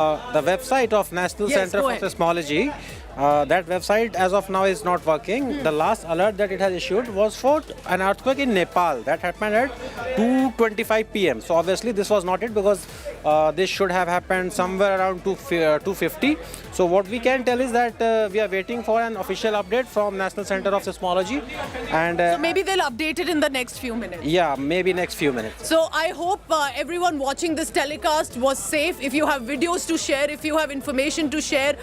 The website of National Center for Seismology, that website as of now is not working. The last alert that it has issued was for an earthquake in Nepal that happened at 2:25 p.m. So obviously this was not it, because this should have happened somewhere around 2:50. So what we can tell is that we are waiting for an official update from National Center of Seismology, and so maybe they'll update it in the next few minutes. Yeah, maybe next few minutes. So I hope everyone watching this telecast was safe. If you have videos to share, if you have information to share,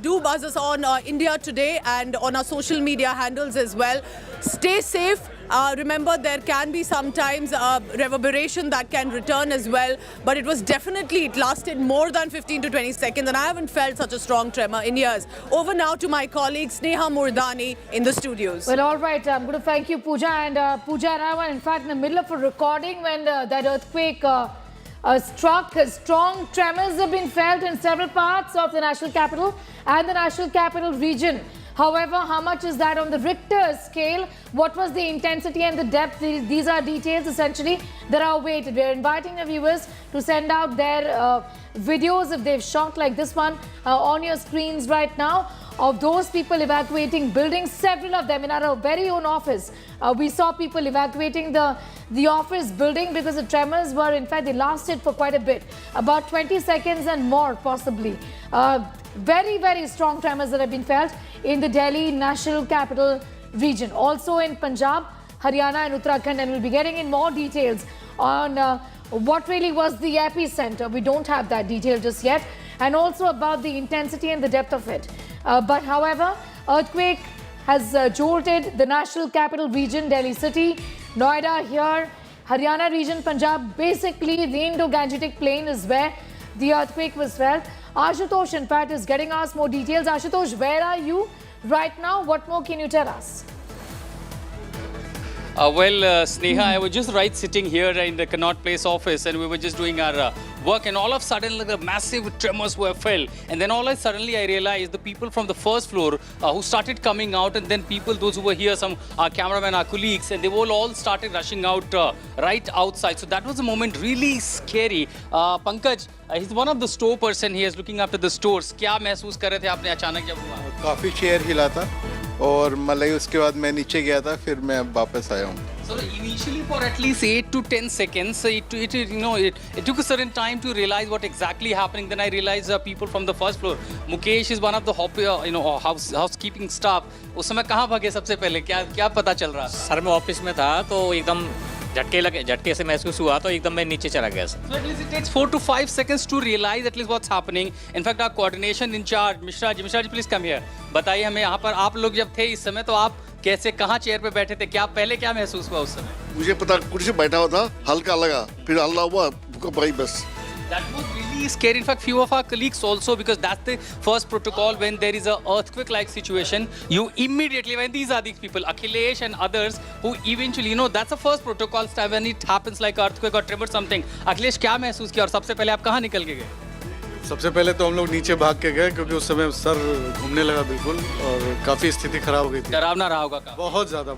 do buzz us on India Today and on our social media handles as well. Stay safe. Remember, there can be sometimes reverberation that can return as well, but it lasted more than 15 to 20 seconds, and I haven't felt such a strong tremor in years. Over now to my colleague Sneha Murdani in the studios. Well, all right, I'm going to thank you, Pooja. And Pooja and I were in fact in the middle of a recording when that earthquake struck. Strong tremors have been felt in several parts of the national capital and the national capital region. However, how much is that on the Richter scale? What was the intensity and the depth? These are details essentially that are awaited. We're inviting the viewers to send out their videos if they've shot, like this one on your screens right now, of those people evacuating buildings, several of them in our very own office. We saw people evacuating the office building because the tremors were, in fact, they lasted for quite a bit, about 20 seconds and more possibly. Very, very strong tremors that have been felt in the Delhi National Capital Region. Also in Punjab, Haryana and Uttarakhand, and we'll be getting in more details on what really was the epicenter. We don't have that detail just yet. And also about the intensity and the depth of it. But however, earthquake has jolted the National Capital Region, Delhi City, Noida here, Haryana region, Punjab. Basically, the Indo-Gangetic Plain is where the earthquake was felt. Ashutosh, in fact, is getting us more details. Ashutosh, where are you right now? What more can you tell us? Sneha, I was just sitting here in the Connaught Place office, and we were just doing our work, and all of a sudden the massive tremors were felt, and then suddenly I realized the people from the first floor who started coming out, and then people, those who were here, some our cameramen, our colleagues, and they all started rushing out right outside. So that was a moment really scary. Pankaj, he's one of the store person. He is looking after the stores. क्या महसूस कर रहे थे आपने अचानक जब हुआ? काफी चेयर हिला था और मलाई उसके बाद मैं नीचे गया था, फिर मैं वापस आया हूँ. So initially for at least 8 to 10 seconds, it took a certain time to realize what exactly happening. Then I realized people from the first floor. Mukesh is one of the housekeeping staff. उस समय कहाँ भागे सबसे पहले? क्या पता चल रहा? सर मैं ऑफिस में था तो एकदम झटके से महसूस हुआ तो एकदम मैं नीचे चला गया. So at least it takes 4 to 5 seconds to realize at least what's happening. In fact, our coordination in charge, Mishra ji, please come here. बताइए हमें यहाँ पर आप लोग जब थे इस समय तो आप कैसे कहाँ चेयर पे बैठे थे? क्या महसूस हुआ उस समय? मुझे पता कुर्सी बैठा हुआ था, हल्का लगा, फिर हल्ला हुआ, भूकंप आई बस. That was really scary. In fact, few of our colleagues also, because that's the first protocol when there is a earthquake-like situation. You immediately, when these are these people, Akhilesh and others, who eventually, that's the first protocol style when it happens like earthquake or tremor something. Akhilesh, क्या महसूस किया और सबसे पहले आप कहाँ निकल के गए? सबसे पहले तो हम लोग नीचे भाग के गए क्योंकि उस समय सर घूमने लगा बिल्कुल और काफी स्थिति खराब हो गई थी. डरावना रहा होगा का? बहुत ज्यादा.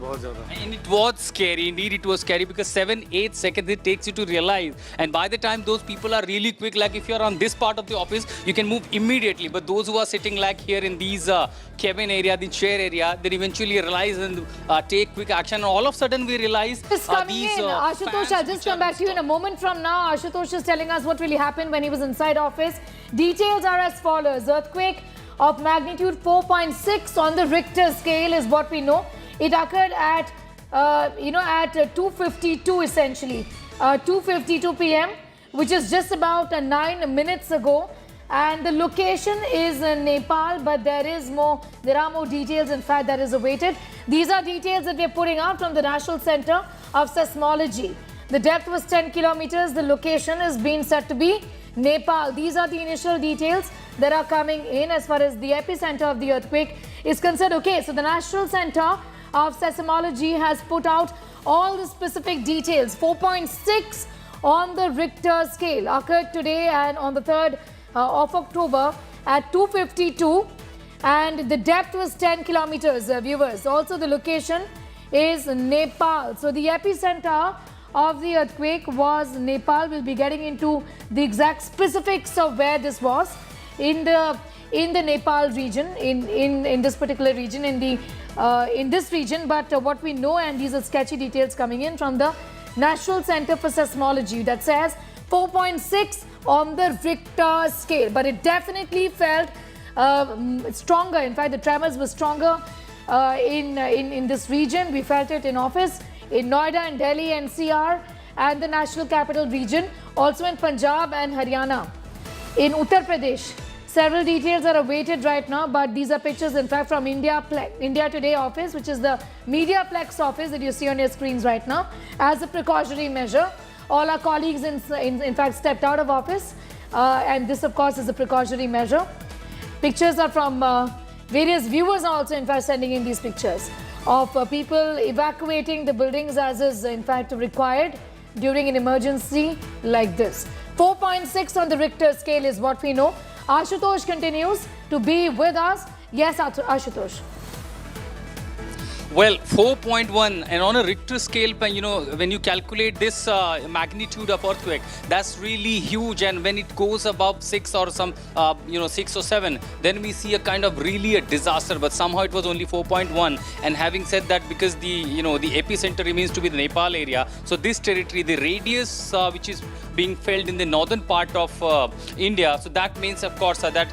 And it was scary. Indeed, it was scary because 7-8 seconds it takes you to realize. And by the time those people are really quick, like if you're on this part of the office, you can move immediately. But those who are sitting like here in these cabin area, the chair area, they eventually realize and take quick action. And all of a sudden we realize these. Ashutosh, I'll just come back to you in a moment from now. Ashutosh is telling us what really happened when he was inside office. Details are as follows. Earthquake of magnitude 4.6 on the Richter scale is what we know. It occurred at, at 2:52 essentially, 2:52 p.m., which is just about 9 minutes ago. And the location is in Nepal, but there are more details, in fact, that is awaited. These are details that we're putting out from the National Center of Seismology. The depth was 10 kilometers. The location is being said to be Nepal. These are the initial details that are coming in as far as the epicenter of the earthquake is concerned. Okay, so the National Center of Seismology has put out all the specific details. 4.6 on the Richter scale occurred today and on the 3rd of October at 2:52, and the depth was 10 kilometers, viewers. Also, the location is Nepal. So the epicenter of the earthquake was Nepal. We'll be getting into the exact specifics of where this was in the Nepal region, in this particular region, in this region. But what we know, and these are sketchy details coming in from the National Center for Seismology, that says 4.6 on the Richter scale, but it definitely felt stronger. In fact, the tremors were stronger in this region. We felt it in office, in Noida and Delhi NCR and the National Capital Region, also in Punjab and Haryana, in Uttar Pradesh. Several details are awaited right now, but these are pictures, in fact, from India Today office, which is the Mediaplex office that you see on your screens right now. As a precautionary measure, all our colleagues, in fact, stepped out of office, and this, of course, is a precautionary measure. Pictures are from various viewers are also, in fact, sending in these pictures of people evacuating the buildings as is, in fact, required during an emergency like this. 4.6 on the Richter scale is what we know. Ashutosh continues to be with us. Yes, Ashutosh. Well, 4.1, and on a Richter scale, you know, when you calculate this magnitude of earthquake, that's really huge. And when it goes above 6 or some, 6 or 7, then we see a kind of really a disaster. But somehow it was only 4.1. And having said that, because the epicenter remains to be the Nepal area, so this territory, the radius which is being felt in the northern part of India, so that means, of course, that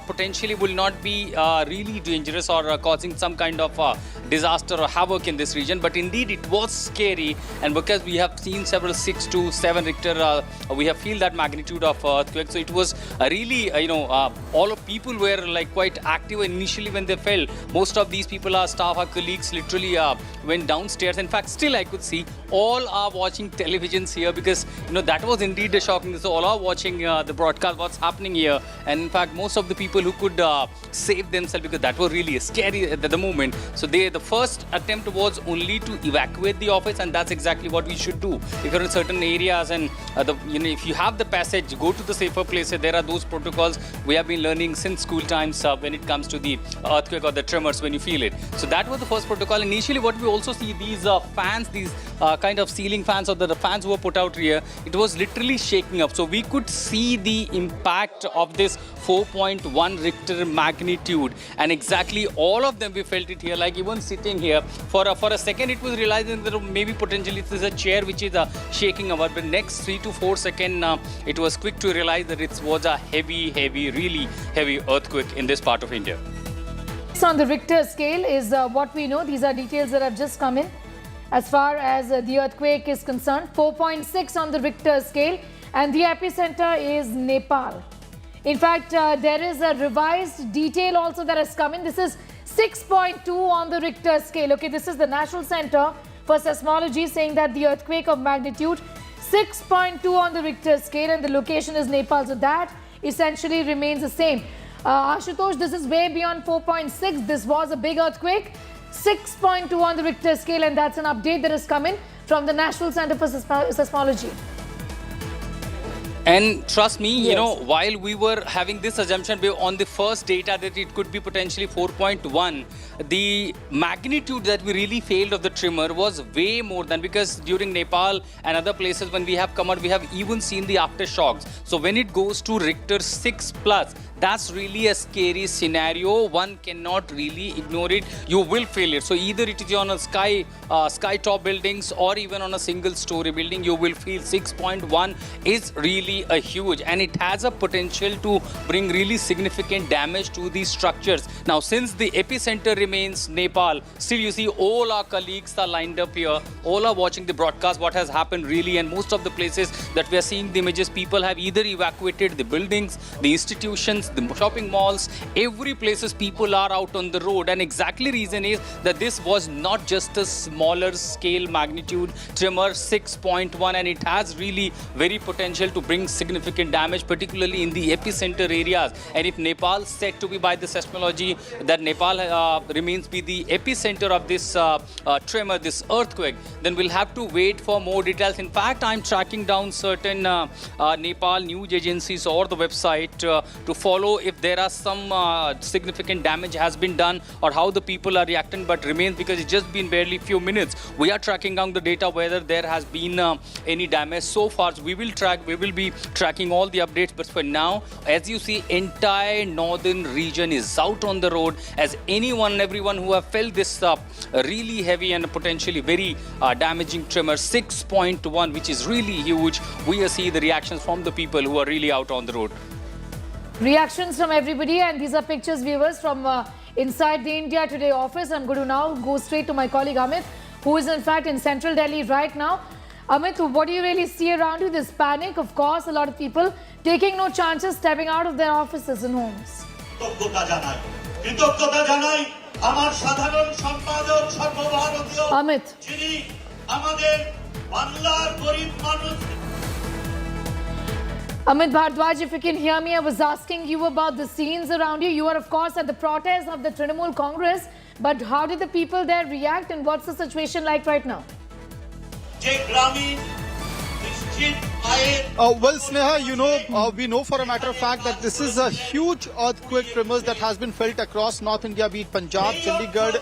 potentially will not be really dangerous or causing some kind of disaster or havoc in this region. But indeed it was scary, and because we have seen several 6 to 7 Richter, we have feel that magnitude of earthquake. So it was really all of people were like quite active initially when they fell. Most of these people, our staff, our colleagues, literally went downstairs. In fact, still I could see all are watching televisions here, because that was indeed a shocking. So all are watching the broadcast, what's happening here. And in fact, most of the people who could save themselves, because that was really scary at the moment. So the first attempt was only to evacuate the office, and that's exactly what we should do. If you're in certain areas and if you have the passage, go to the safer places. There are those protocols we have been learning since school times when it comes to the earthquake or the tremors when you feel it. So that was the first protocol. Initially, what we also see, these fans, these kind of ceiling fans, or the fans who were put out here, it was literally shaking up. So we could see the impact of this 4.1 Richter magnitude, and exactly all of them we felt it here. Like even sitting here for a second, it was realizing that maybe potentially it is a chair which is shaking about, but next 3 to 4 seconds it was quick to realize that it was a heavy, really heavy earthquake in this part of India. On the Richter scale is what we know. These are details that have just come in as far as the earthquake is concerned. 4.6 on the Richter scale, and the epicenter is Nepal. In fact, there is a revised detail also that has come in. This is 6.2 on the Richter scale. Okay, this is the National Center for Seismology saying that the earthquake of magnitude 6.2 on the Richter scale, and the location is Nepal. So that essentially remains the same. Ashutosh, this is way beyond 4.6. This was a big earthquake. 6.2 on the Richter scale, and that's an update that has come in from the National Center for Seismology. And trust me, while we were having this assumption on the first data that it could be potentially 4.1, the magnitude that we really failed of the tremor was way more than, because during Nepal and other places when we have come out, we have even seen the aftershocks. So when it goes to Richter 6+, that's really a scary scenario. One cannot really ignore it. You will feel it. So either it is on a sky top buildings or even on a single story building, you will feel 6.1 is really a huge, and it has a potential to bring really significant damage to these structures. Now, since the epicenter remains Nepal, still you see all our colleagues are lined up here. All are watching the broadcast, what has happened really, and most of the places that we are seeing the images, people have either evacuated the buildings, the institutions, the shopping malls, every places people are out on the road. And exactly reason is that this was not just a smaller scale magnitude tremor, 6.1, and it has really very potential to bring significant damage, particularly in the epicenter areas. And if Nepal said to be by the seismology that Nepal remains be the epicenter of this tremor, this earthquake, then we'll have to wait for more details. In fact, I'm tracking down certain Nepal news agencies or the website to follow follow if there are some significant damage has been done or how the people are reacting, but remains because it's just been barely few minutes. We are tracking down the data whether there has been any damage so far. So we will be tracking all the updates. But for now, as you see, entire northern region is out on the road, as everyone who have felt this really heavy and potentially very damaging tremor 6.1, which is really huge. We see the reactions from the people who are really out on the road. Reactions from everybody, and these are pictures, viewers, from inside the India Today office. I'm going to now go straight to my colleague Amit, who is in fact in central Delhi right now. Amit, what do you really see around you? This panic, of course, a lot of people taking no chances, stepping out of their offices and homes. Amit. Amit Bhardwaj, if you can hear me, I was asking you about the scenes around you. You are, of course, at the protest of the Trinamool Congress. But how did the people there react, and what's the situation like right now? Well, Sneha, we know for a matter of fact that this is a huge earthquake tremors that has been felt across North India, be it Punjab, Chandigarh,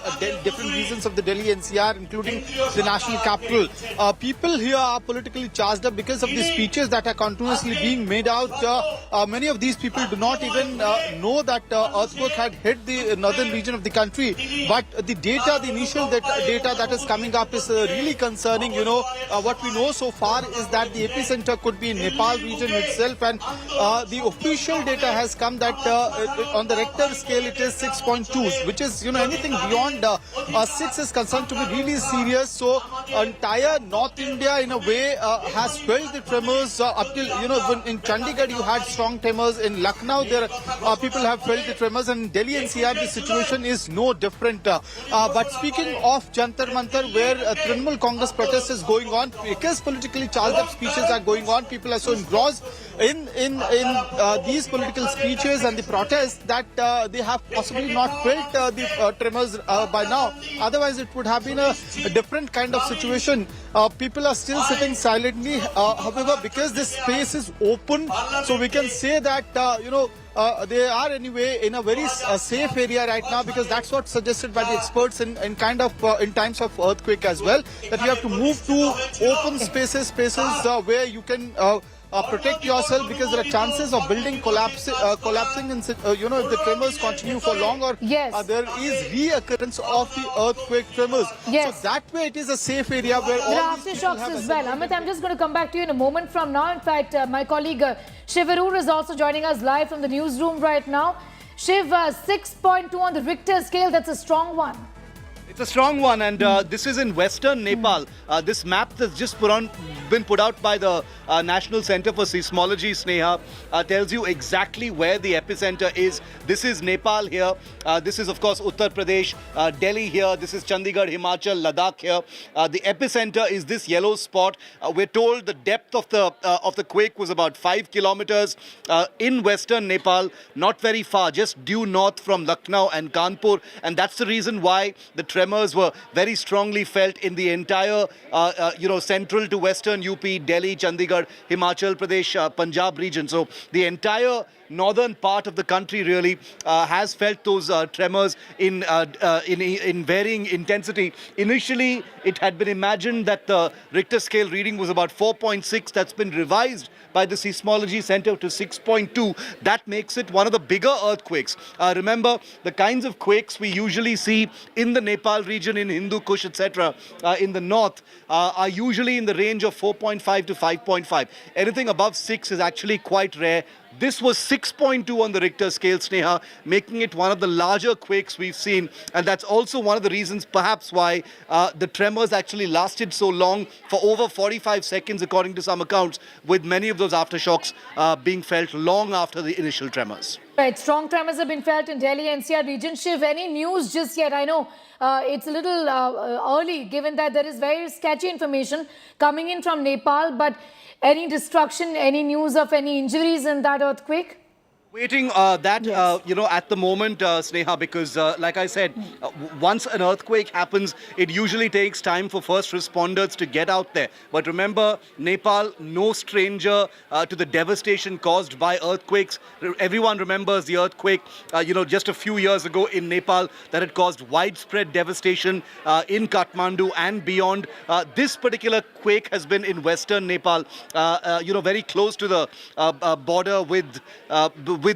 different regions of the Delhi NCR, including the national capital. People here are politically charged up because of the speeches that are continuously being made out. Many of these people do not even know that earthquake had hit the northern region of the country. But the data, the initial data that is coming up is really concerning. What we know so far is that the epicenter could be in Nepal region itself, and the official data has come that on the Richter scale it is 6.2, which is anything beyond 6 is concerned to be really serious. So entire North India in a way has felt the tremors up till when in Chandigarh you had strong tremors, in Lucknow there people have felt the tremors, and in Delhi NCR the situation is no different. But speaking of Jantar Mantar, where Trinamool Congress protest is going on, because politically charged up speeches are going on, people are so engrossed in these political speeches and the protests that they have possibly not felt the tremors by now. Otherwise it would have been a different kind of situation. People are still sitting silently, however, because this space is open, so we can say that they are anyway in a very safe area right now, because that's what's suggested by the experts in times of earthquake as well, that you have to move to open spaces where you can protect yourself, because there are chances of building collapsing and if the tremors continue for long, or there is reoccurrence of the earthquake tremors. Yes. So that way it is a safe area where there all are these people aftershocks have as well. Amit, I'm just going to come back to you in a moment from now. In fact, my colleague Shiv Arur is also joining us live from the newsroom right now. Shiv, 6.2 on the Richter scale, that's a strong one. It's a strong one, and this is in western Nepal. This map that's just been put out by the National Center for Seismology, Sneha, tells you exactly where the epicenter is. This is Nepal here. This is, of course, Uttar Pradesh, Delhi here. This is Chandigarh, Himachal, Ladakh here. The epicenter is this yellow spot. We're told the depth of the quake was about 5 kilometers in western Nepal, not very far, just due north from Lucknow and Kanpur, and that's the reason why the tremors were very strongly felt in the entire, central to western UP, Delhi, Chandigarh, Himachal Pradesh, Punjab region. So the entire northern part of the country really has felt those tremors in varying intensity. Initially, it had been imagined that the Richter scale reading was about 4.6. That's been revised by the Seismology Center to 6.2. That makes it one of the bigger earthquakes. Remember, the kinds of quakes we usually see in the Nepal region, in Hindu Kush, etc., in the north, are usually in the range of 4.5 to 5.5. Anything above 6 is actually quite rare. This was 6.2 on the Richter scale, Sneha, making it one of the larger quakes we've seen. And that's also one of the reasons, perhaps, why the tremors actually lasted so long, for over 45 seconds, according to some accounts, with many of those aftershocks being felt long after the initial tremors. Right, strong tremors have been felt in Delhi NCR region. Shiv, any news just yet? I know it's a little early, given that there is very sketchy information coming in from Nepal, but any destruction, any news of any injuries in that earthquake? Waiting at the moment, Sneha, because like I said, once an earthquake happens, it usually takes time for first responders to get out there. But remember, Nepal, no stranger to the devastation caused by earthquakes. Everyone remembers the earthquake, just a few years ago in Nepal that had caused widespread devastation in Kathmandu and beyond. This particular quake has been in western Nepal, very close to the border with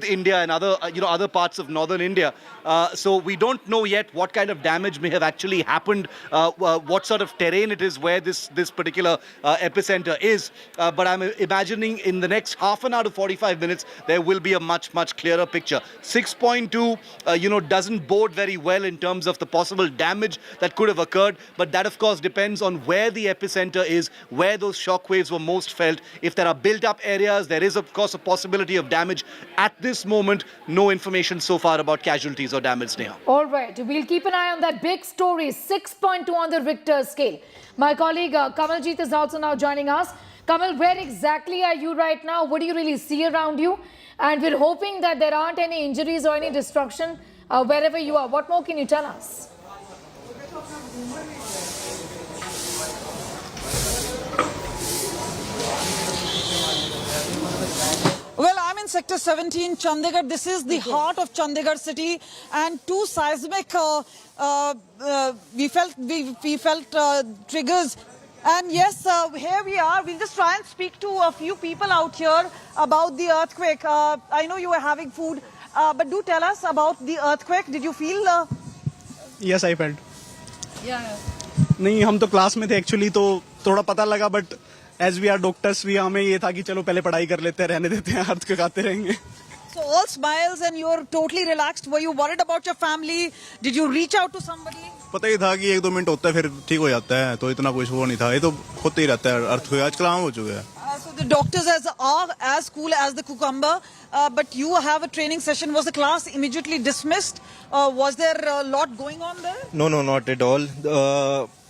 India and other parts of northern India. So we don't know yet what kind of damage may have actually happened, what sort of terrain it is where this particular epicenter is. But I'm imagining in the next half an hour to 45 minutes, there will be a much clearer picture. 6.2, doesn't bode very well in terms of the possible damage that could have occurred. But that, of course, depends on where the epicenter is, where those shock waves were most felt. If there are built-up areas, there is, of course, a possibility of damage. At this moment, no information so far about casualties or damage, Sneha. All right, we'll keep an eye on that big story, 6.2 on the Richter scale. My colleague Kamaljeet is also now joining us. Kamal, where exactly are you right now? What do you really see around you? And we're hoping that there aren't any injuries or any destruction wherever you are. What more can you tell us? Well, I'm in Sector 17, Chandigarh. This is the heart of Chandigarh city, and two seismic we felt triggers. And yes, here we are. We'll just try and speak to a few people out here about the earthquake. I know you were having food, but do tell us about the earthquake. Did you feel? Yes, I felt. Yeah. नहीं, हम तो class में थे actually, तो थोड़ा पता लगा, but as we are doctors भी हमें ये था कि चलो पहले पढ़ाई कर लेते हैं, रहने देते हैं, अर्थ के आते रहेंगे. So all smiles and you're totally relaxed. Were you worried about your family? Did you reach out to somebody? पता ही था कि 1-2 मिनट होता है फिर ठीक हो जाता है, तो इतना कुछ वो नहीं था. ये तो होते ही रहता है, अर्थ को आजकल आम हो चुका है. So the doctors are as cool as the cucumber, but you have a training session. Was the class immediately dismissed? Was there a lot going on there? No, not at all.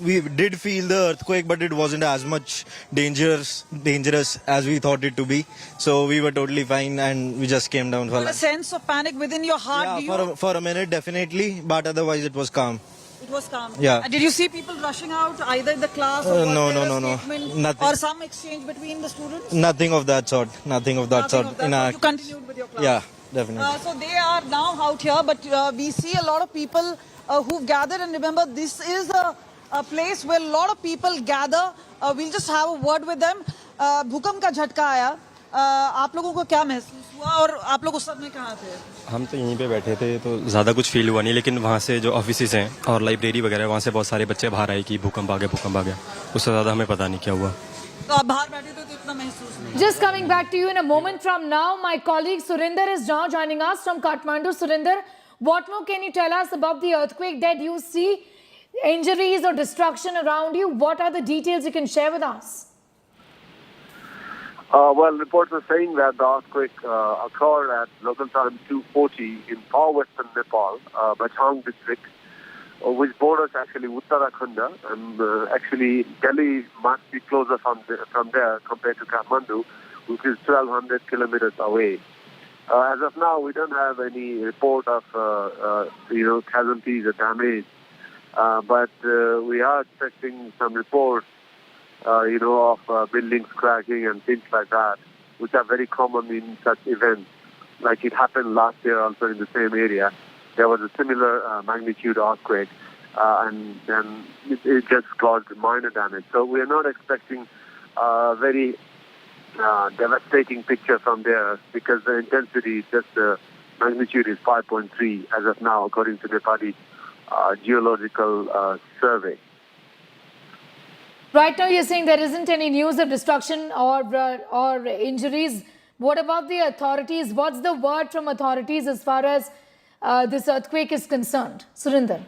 We did feel the earthquake, but it wasn't as much dangerous as we thought it to be. So we were totally fine, and we just came down. A sense of panic within your heart? Yeah, for a minute, definitely, but otherwise it was calm. It was calm. Yeah. Did you see people rushing out either in the class or No. Nothing. Or some exchange between the students? Nothing of that sort. You continued with your class? Yeah, definitely. So they are now out here, but we see a lot of people who've gathered, and remember, this is a place where a lot of people gather. We'll just have a word with them. भूकंप का झटका आया. आप लोगों को क्या महसूस हुआ और आप लोग उस समय कहाँ थे? हम तो यहीं पे बैठे थे, तो ज़्यादा कुछ फील हुआ नहीं, लेकिन वहाँ से जो ऑफिसेज हैं और लाइब्रेरी वगैरह, वहाँ से बहुत सारे बच्चे बाहर आए कि भूकंप आ गया. उससे ज़्यादा हमें पता नहीं क्या हुआ. तो आप बाहर बैठे थे तो इतना महसूस नहीं. Just coming back to you in a moment from now, my colleague Surinder is now joining us from Kathmandu. Surinder, what more can you tell us about the earthquake that you see? Injuries or destruction around you? What are the details you can share with us? Well, reports are saying that the earthquake occurred at local time 2:40 in far western Nepal, Bachang district, which borders actually Uttarakhand, and actually Delhi must be closer from there compared to Kathmandu, which is 1,200 kilometers away. As of now, we don't have any report of casualties or damage, but we are expecting some reports of buildings cracking and things like that, which are very common in such events. Like it happened last year also in the same area. There was a similar magnitude earthquake, and then it just caused minor damage. So we are not expecting a very devastating picture from there, because the intensity, just the magnitude is 5.3 as of now, according to the Nepali geological survey. Right now, you're saying there isn't any news of destruction or injuries. What about the authorities? What's the word from authorities as far as this earthquake is concerned? Surinder.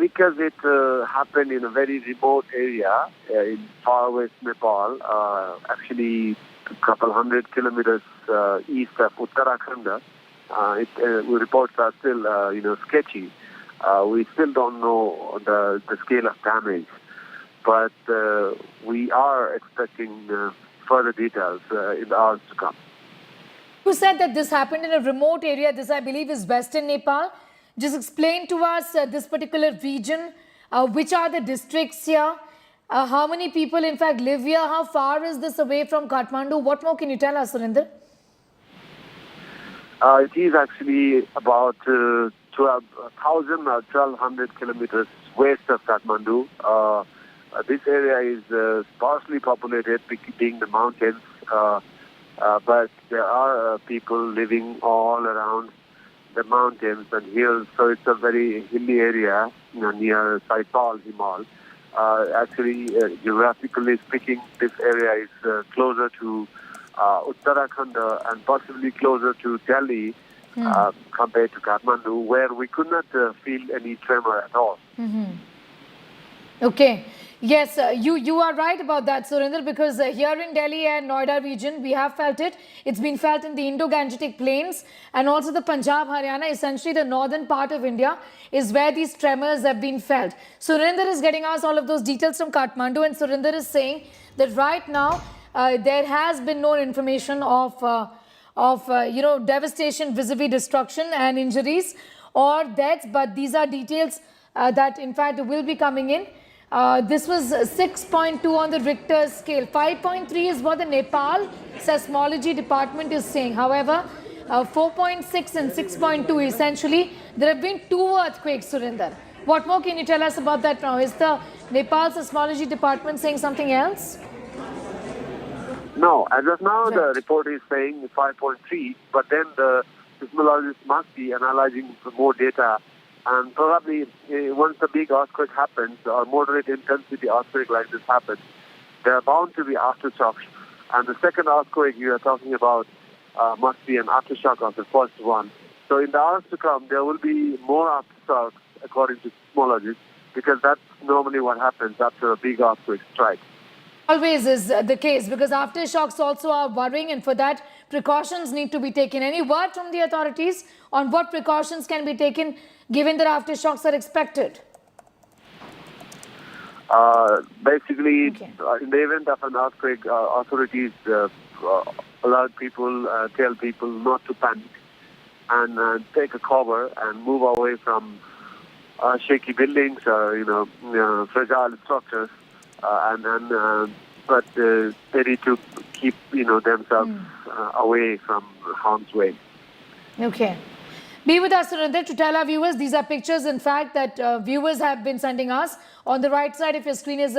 Because it happened in a very remote area in far west Nepal, actually a couple hundred kilometers east of Uttarakhand. Reports are still, sketchy. We still don't know the scale of damage, but we are expecting further details in the hours to come. You said that this happened in a remote area. This, I believe, is western Nepal. Just explain to us this particular region. Which are the districts here? How many people, in fact, live here? How far is this away from Kathmandu? What more can you tell us, Surinder? It is actually about 1,000 or 1,200 kilometers west of Kathmandu. This area is sparsely populated, being the mountains, but there are people living all around the mountains and hills, so it's a very hilly area near Saipal, Himal. Actually, geographically speaking, this area is closer to Uttarakhand and possibly closer to Delhi compared to Kathmandu, where we could not feel any tremor at all. Okay. Yes, you are right about that, Surinder, because here in Delhi and Noida region, we have felt it. It's been felt in the Indo-Gangetic plains and also the Punjab, Haryana, essentially the northern part of India is where these tremors have been felt. Surinder is getting us all of those details from Kathmandu, and Surinder is saying that right now there has been no information of devastation, vis-a-vis destruction and injuries or deaths, but these are details that in fact will be coming in. This was 6.2 on the Richter scale. 5.3 is what the Nepal seismology department is saying. However, 4.6 and 6.2 essentially, there have been 2 earthquakes, Surinder. What more can you tell us about that now? Is the Nepal seismology department saying something else? No, as of now, the report is saying 5.3, but then the seismologists must be analyzing more data. And probably once a big earthquake happens, or moderate intensity earthquake like this happens, there are bound to be aftershocks. And the second earthquake you are talking about must be an aftershock of the first one. So in the hours to come, there will be more aftershocks, according to seismologists, because that's normally what happens after a big earthquake strike. Always is the case, because aftershocks also are worrying, and for that precautions need to be taken. Any word from the authorities on what precautions can be taken given that aftershocks are expected? Basically, in the event of an earthquake, authorities allow people, tell people not to panic and take a cover and move away from shaky buildings or fragile structures, but they need to keep themselves away from harm's way. Okay. Be with us, Surinder, to tell our viewers. These are pictures, in fact, that viewers have been sending us. On the right side of your screen is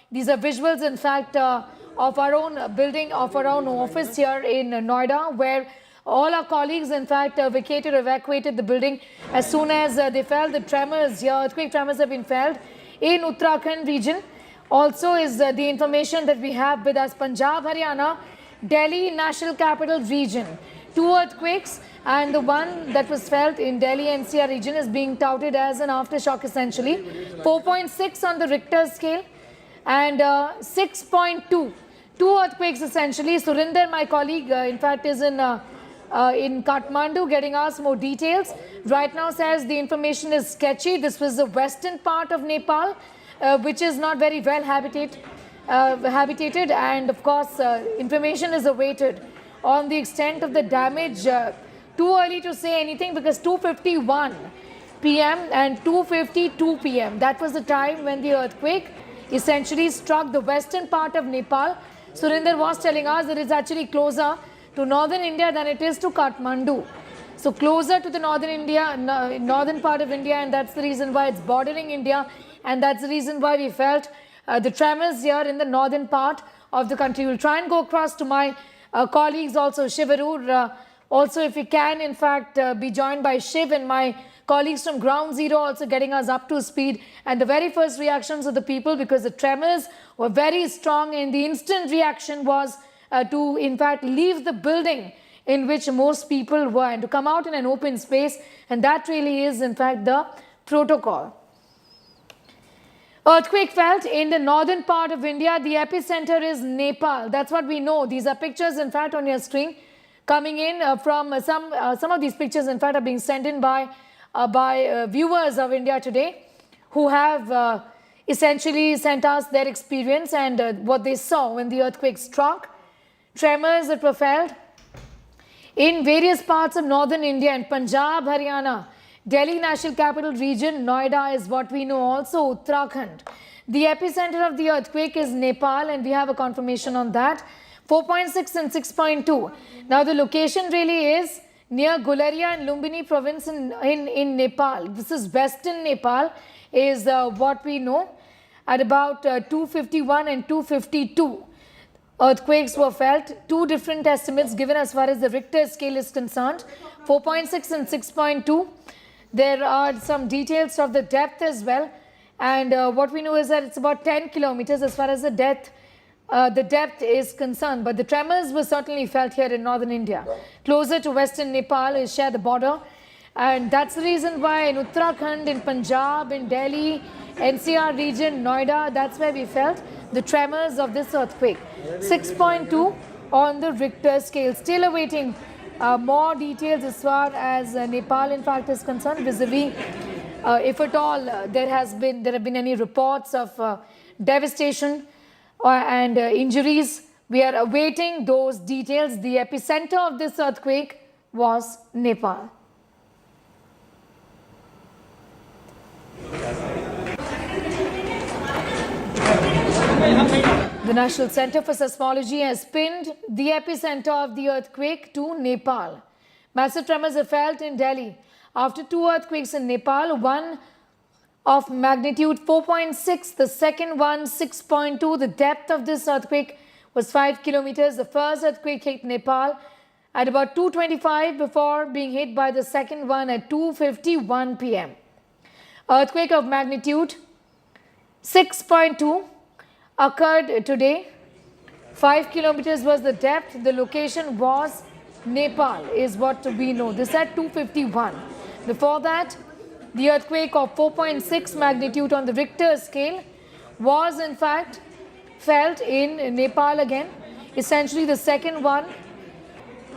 these are visuals, in fact, of our own building, of our own office here in Noida, where all our colleagues, in fact, evacuated the building as soon as they felt the tremors here. Earthquake tremors have been felt in Uttarakhand region. Also is the information that we have with us, Punjab, Haryana, Delhi, National Capital Region. 2 earthquakes, and the one that was felt in Delhi NCR region is being touted as an aftershock essentially. 4.6 on the Richter scale and 6.2. 2 earthquakes essentially. Surinder, my colleague, in fact, is in Kathmandu getting us more details. Right now says the information is sketchy. This was the western part of Nepal, which is not very well habitated, and of course information is awaited on the extent of the damage. Too early to say anything, because 2:51 p.m. and 2:52 p.m. that was the time when the earthquake essentially struck the western part of Nepal. Surinder was telling us that it's actually closer to northern India than it is to Kathmandu. So closer to the northern part of India, and that's the reason why it's bordering India, and that's the reason why we felt the tremors here in the northern part of the country. We'll try and go across to my colleagues also, Shiv Arur, also if we can, in fact, be joined by Shiv and my colleagues from Ground Zero also getting us up to speed. And the very first reactions of the people, because the tremors were very strong, and the instant reaction was to, in fact, leave the building in which most people were and to come out in an open space. And that really is, in fact, the protocol. Earthquake felt in the northern part of India. The epicenter is Nepal. That's what we know. These are pictures, in fact, on your screen coming in from some of these pictures, in fact, are being sent in by viewers of India Today, who have essentially sent us their experience and what they saw when the earthquake struck. Tremors that were felt in various parts of northern India and Punjab, Haryana, Delhi National Capital Region, Noida is what we know, also Uttarakhand. The epicenter of the earthquake is Nepal, and we have a confirmation on that. 4.6 and 6.2. Now the location really is near Gularia and Lumbini province in Nepal. This is western Nepal is what we know. At about 251 and 252 earthquakes were felt. Two different estimates given as far as the Richter scale is concerned. 4.6 and 6.2. There are some details of the depth as well. And what we know is that it's about 10 kilometers as far as the depth is concerned. But the tremors were certainly felt here in northern India. Closer to western Nepal, share the border. And that's the reason why in Uttarakhand, in Punjab, in Delhi, NCR region, Noida, that's where we felt the tremors of this earthquake. 6.2 on the Richter scale. Still awaiting more details as far as Nepal in fact is concerned, vis-a-vis if at all there have been any reports of devastation and injuries. We are awaiting those details. The epicenter of this earthquake was Nepal. The National Center for Seismology has pinned the epicenter of the earthquake to Nepal. Massive tremors are felt in Delhi after two earthquakes in Nepal, one of magnitude 4.6, the second one 6.2. The depth of this earthquake was 5 kilometers. The first earthquake hit Nepal at about 2:25 before being hit by the second one at 2:51 p.m. Earthquake of magnitude 6.2 occurred today. 5 kilometers was the depth. The location was Nepal is what we know. This at 2:51. Before that, the earthquake of 4.6 magnitude on the Richter scale was in fact felt in Nepal again. Essentially the second one,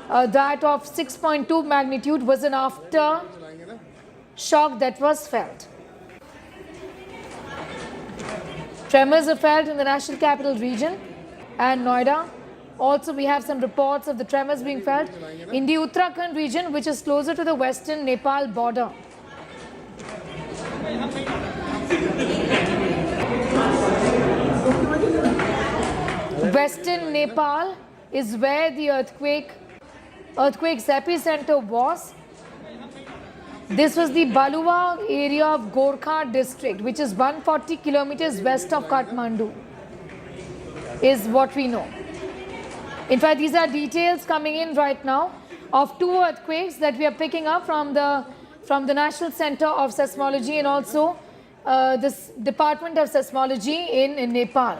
that of 6.2 magnitude, was an after shock that was felt. Tremors are felt in the National Capital Region and Noida. Also, we have some reports of the tremors being felt in the Uttarakhand region, which is closer to the western Nepal border. Western Nepal is where the earthquake's epicenter was. This was the Baluwa area of Gorkha district, which is 140 kilometers west of Kathmandu, is what we know. In fact, these are details coming in right now of two earthquakes that we are picking up from the National Center of Seismology and also this Department of Seismology in Nepal.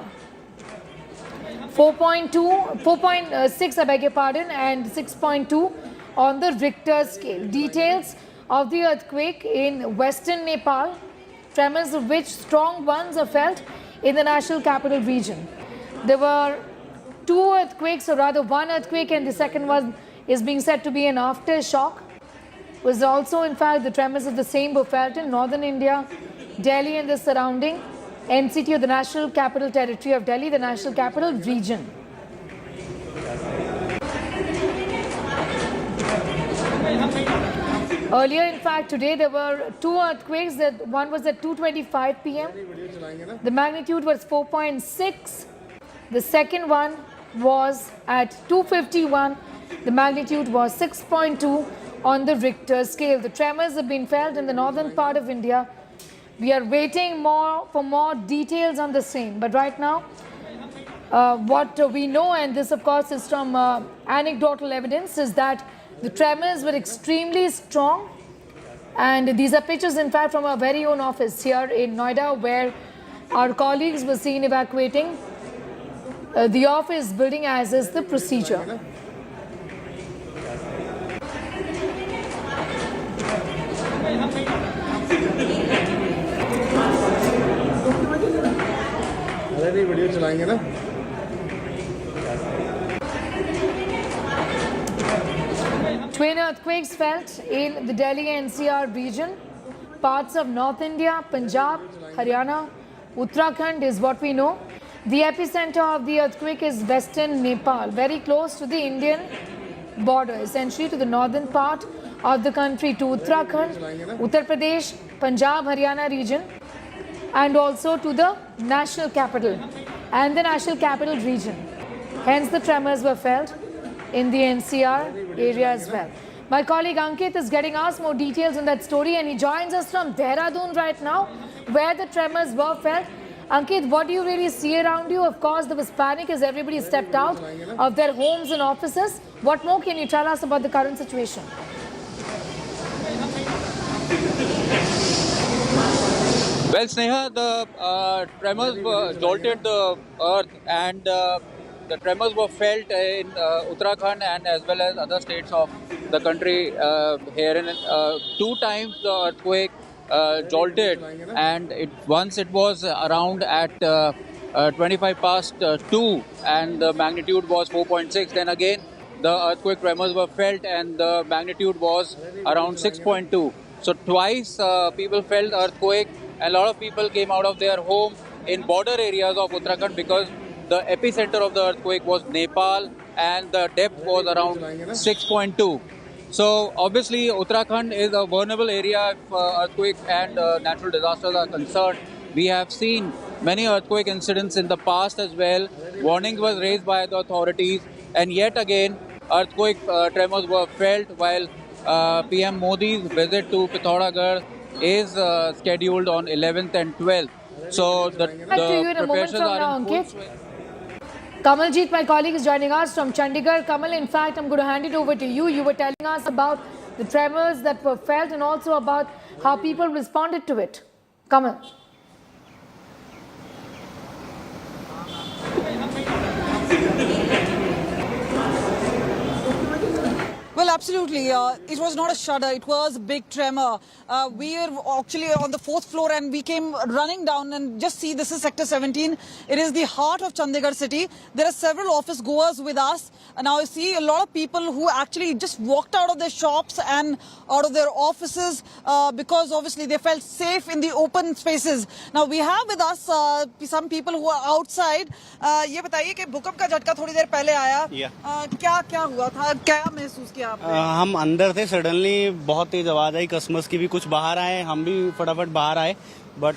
4.6, I beg your pardon, and 6.2 on the Richter scale. Details of the earthquake in western Nepal, tremors of which strong ones are felt in the National Capital Region. There were two earthquakes, or rather one earthquake, and the second one is being said to be an aftershock. Was also in fact the tremors of the same were felt in northern India, Delhi and the surrounding NCT, or the National Capital Territory of Delhi, the National Capital Region. Earlier, in fact, today there were two earthquakes. One was at 2:25 p.m. The magnitude was 4.6. The second one was at 2:51. The magnitude was 6.2 on the Richter scale. The tremors have been felt in the northern part of India. We are waiting for more details on the same. But right now, what we know, and this of course is from anecdotal evidence, is that the tremors were extremely strong. And these are pictures, in fact, from our very own office here in Noida, where our colleagues were seen evacuating the office building as is the procedure. Twin earthquakes felt in the Delhi NCR region, parts of North India, Punjab, Haryana, Uttarakhand is what we know. The epicenter of the earthquake is western Nepal, very close to the Indian border, essentially to the northern part of the country, to Uttarakhand, Uttar Pradesh, Punjab, Haryana region, and also to the national capital and the national capital region. Hence the tremors were felt in the NCR area as well. My colleague Ankit is getting us more details on that story, and he joins us from Dehradun right now, where the tremors were felt. Ankit, what do you really see around you? Of course, there was panic as everybody stepped out of their homes and offices. What more can you tell us about the current situation? Well, Sneha, the tremors jolted the earth, and the tremors were felt in Uttarakhand and as well as other states of the country. Here, 2 times the earthquake jolted, and once it was around at 25 past 2, and the magnitude was 4.6. Then again, the earthquake tremors were felt, and the magnitude was around 6.2. So twice people felt earthquake, and a lot of people came out of their home in border areas of Uttarakhand because the epicenter of the earthquake was Nepal, and the depth was around 6.2. So obviously Uttarakhand is a vulnerable area if earthquake and natural disasters are concerned. We have seen many earthquake incidents in the past as well. Warnings were raised by the authorities, and yet again earthquake tremors were felt while PM Modi's visit to Pithoragarh is scheduled on 11th and 12th. So the preparations are in full swing. Kamaljeet, my colleague, is joining us from Chandigarh. Kamal, in fact, I'm going to hand it over to you. You were telling us about the tremors that were felt and also about how people responded to it. Kamal. Well, absolutely. It was not a shudder. It was a big tremor. We were actually on the 4th floor and we came running down, and just see, this is Sector 17. It is the heart of Chandigarh city. There are several office goers with us. And now you see a lot of people who actually just walked out of their shops and out of their offices because obviously they felt safe in the open spaces. Now we have with us some people who are outside. ये बताइए कि भूकंप का झटका थोड़ी देर पहले आया. क्या हुआ था? क्या महसूस किया? हम अंदर थे, सडनली बहुत तेज आवाज आई, कस्टमर्स की भी कुछ बाहर आए, हम भी फटाफट बाहर आए, बट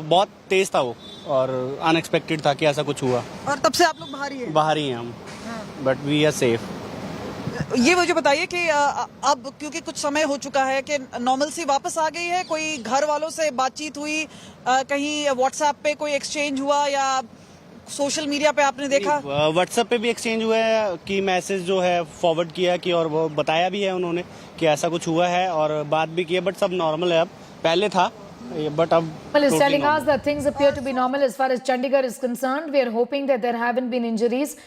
बहुत तेज था वो और अनएक्सपेक्टेड था कि ऐसा कुछ हुआ. और तब से आप लोग बाहर ही हैं हम, बट वी आर सेफ. ये मुझे बताइए कि अब क्योंकि कुछ समय हो चुका है कि नॉर्मल सी वापस आ गई है, कोई घर वालों से बातचीत हुई, कहीं व्हाट्सएप पे कोई एक्सचेंज हुआ या सोशल मीडिया पे आपने देखा? व्हाट्सएप पे भी एक्सचेंज हुआ है कि मैसेज जो है फॉरवर्ड किया कि, और वो बताया भी है उन्होंने कि ऐसा कुछ हुआ है और बात भी की है, बट सब नॉर्मल है. अब पहले था, but Well, is telling us that things appear to be normal as far as Chandigarh is concerned. We are hoping that there haven't been injuries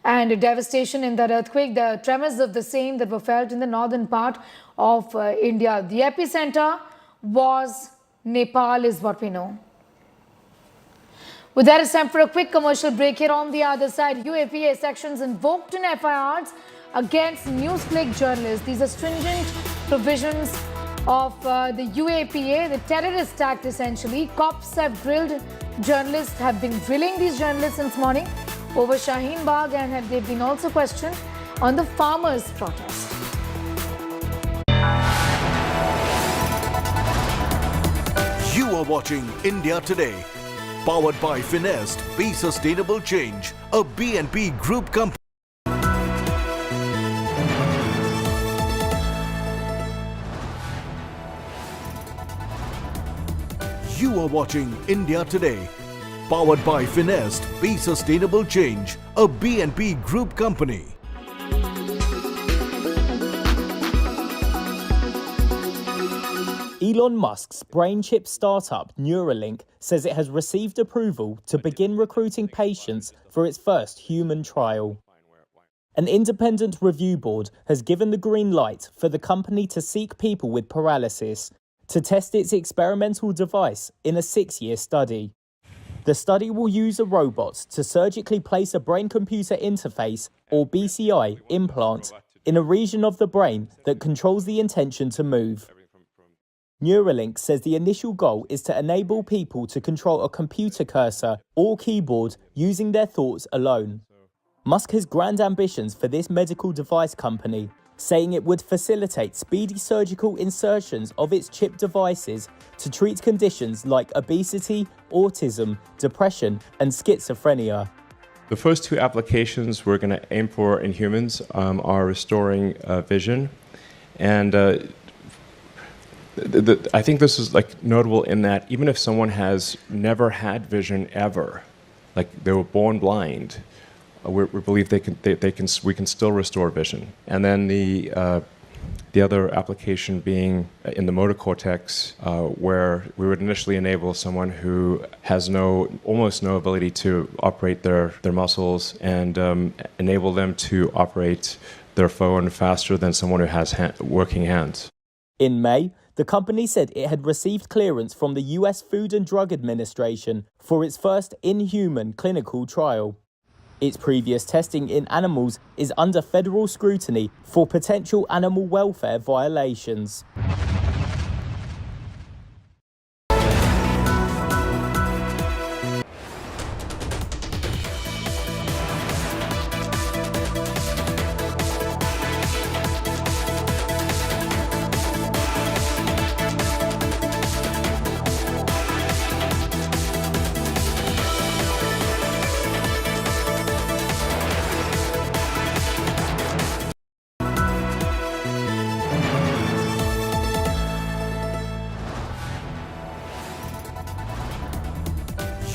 and devastation in that earthquake. The tremors of the same that were felt in the northern part of India. The epicenter was Nepal, is what we know. With that, it's time for a quick commercial break. Here on the other side, UAPA sections invoked in FIRs against NewsClick journalists. These are stringent provisions of the UAPA, the terrorist act essentially. Cops have grilled journalists, have been grilling these journalists since morning over Shaheen Bagh, and they've been also questioned on the farmers' protest. You are watching India Today, powered by Finest, Be Sustainable Change, a BNP Group company. You are watching India Today, powered by Finest, Be Sustainable Change, a BNP Group company. Elon Musk's brain chip startup Neuralink says it has received approval to begin recruiting patients for its first human trial. An independent review board has given the green light for the company to seek people with paralysis to test its experimental device in a 6-year study. The study will use a robot to surgically place a brain-computer interface, or BCI, implant in a region of the brain that controls the intention to move. Neuralink says the initial goal is to enable people to control a computer cursor or keyboard using their thoughts alone. Musk has grand ambitions for this medical device company, saying it would facilitate speedy surgical insertions of its chip devices to treat conditions like obesity, autism, depression, and schizophrenia. The first two applications we're going to aim for in humans are restoring vision. And I think this is like notable in that even if someone has never had vision ever, like they were born blind, we believe we can still restore vision. And then the other application being in the motor cortex, where we would initially enable someone who has almost no ability to operate their muscles and enable them to operate their phone faster than someone who has working hands. In May, the company said it had received clearance from the US Food and Drug Administration for its first in-human clinical trial. Its previous testing in animals is under federal scrutiny for potential animal welfare violations.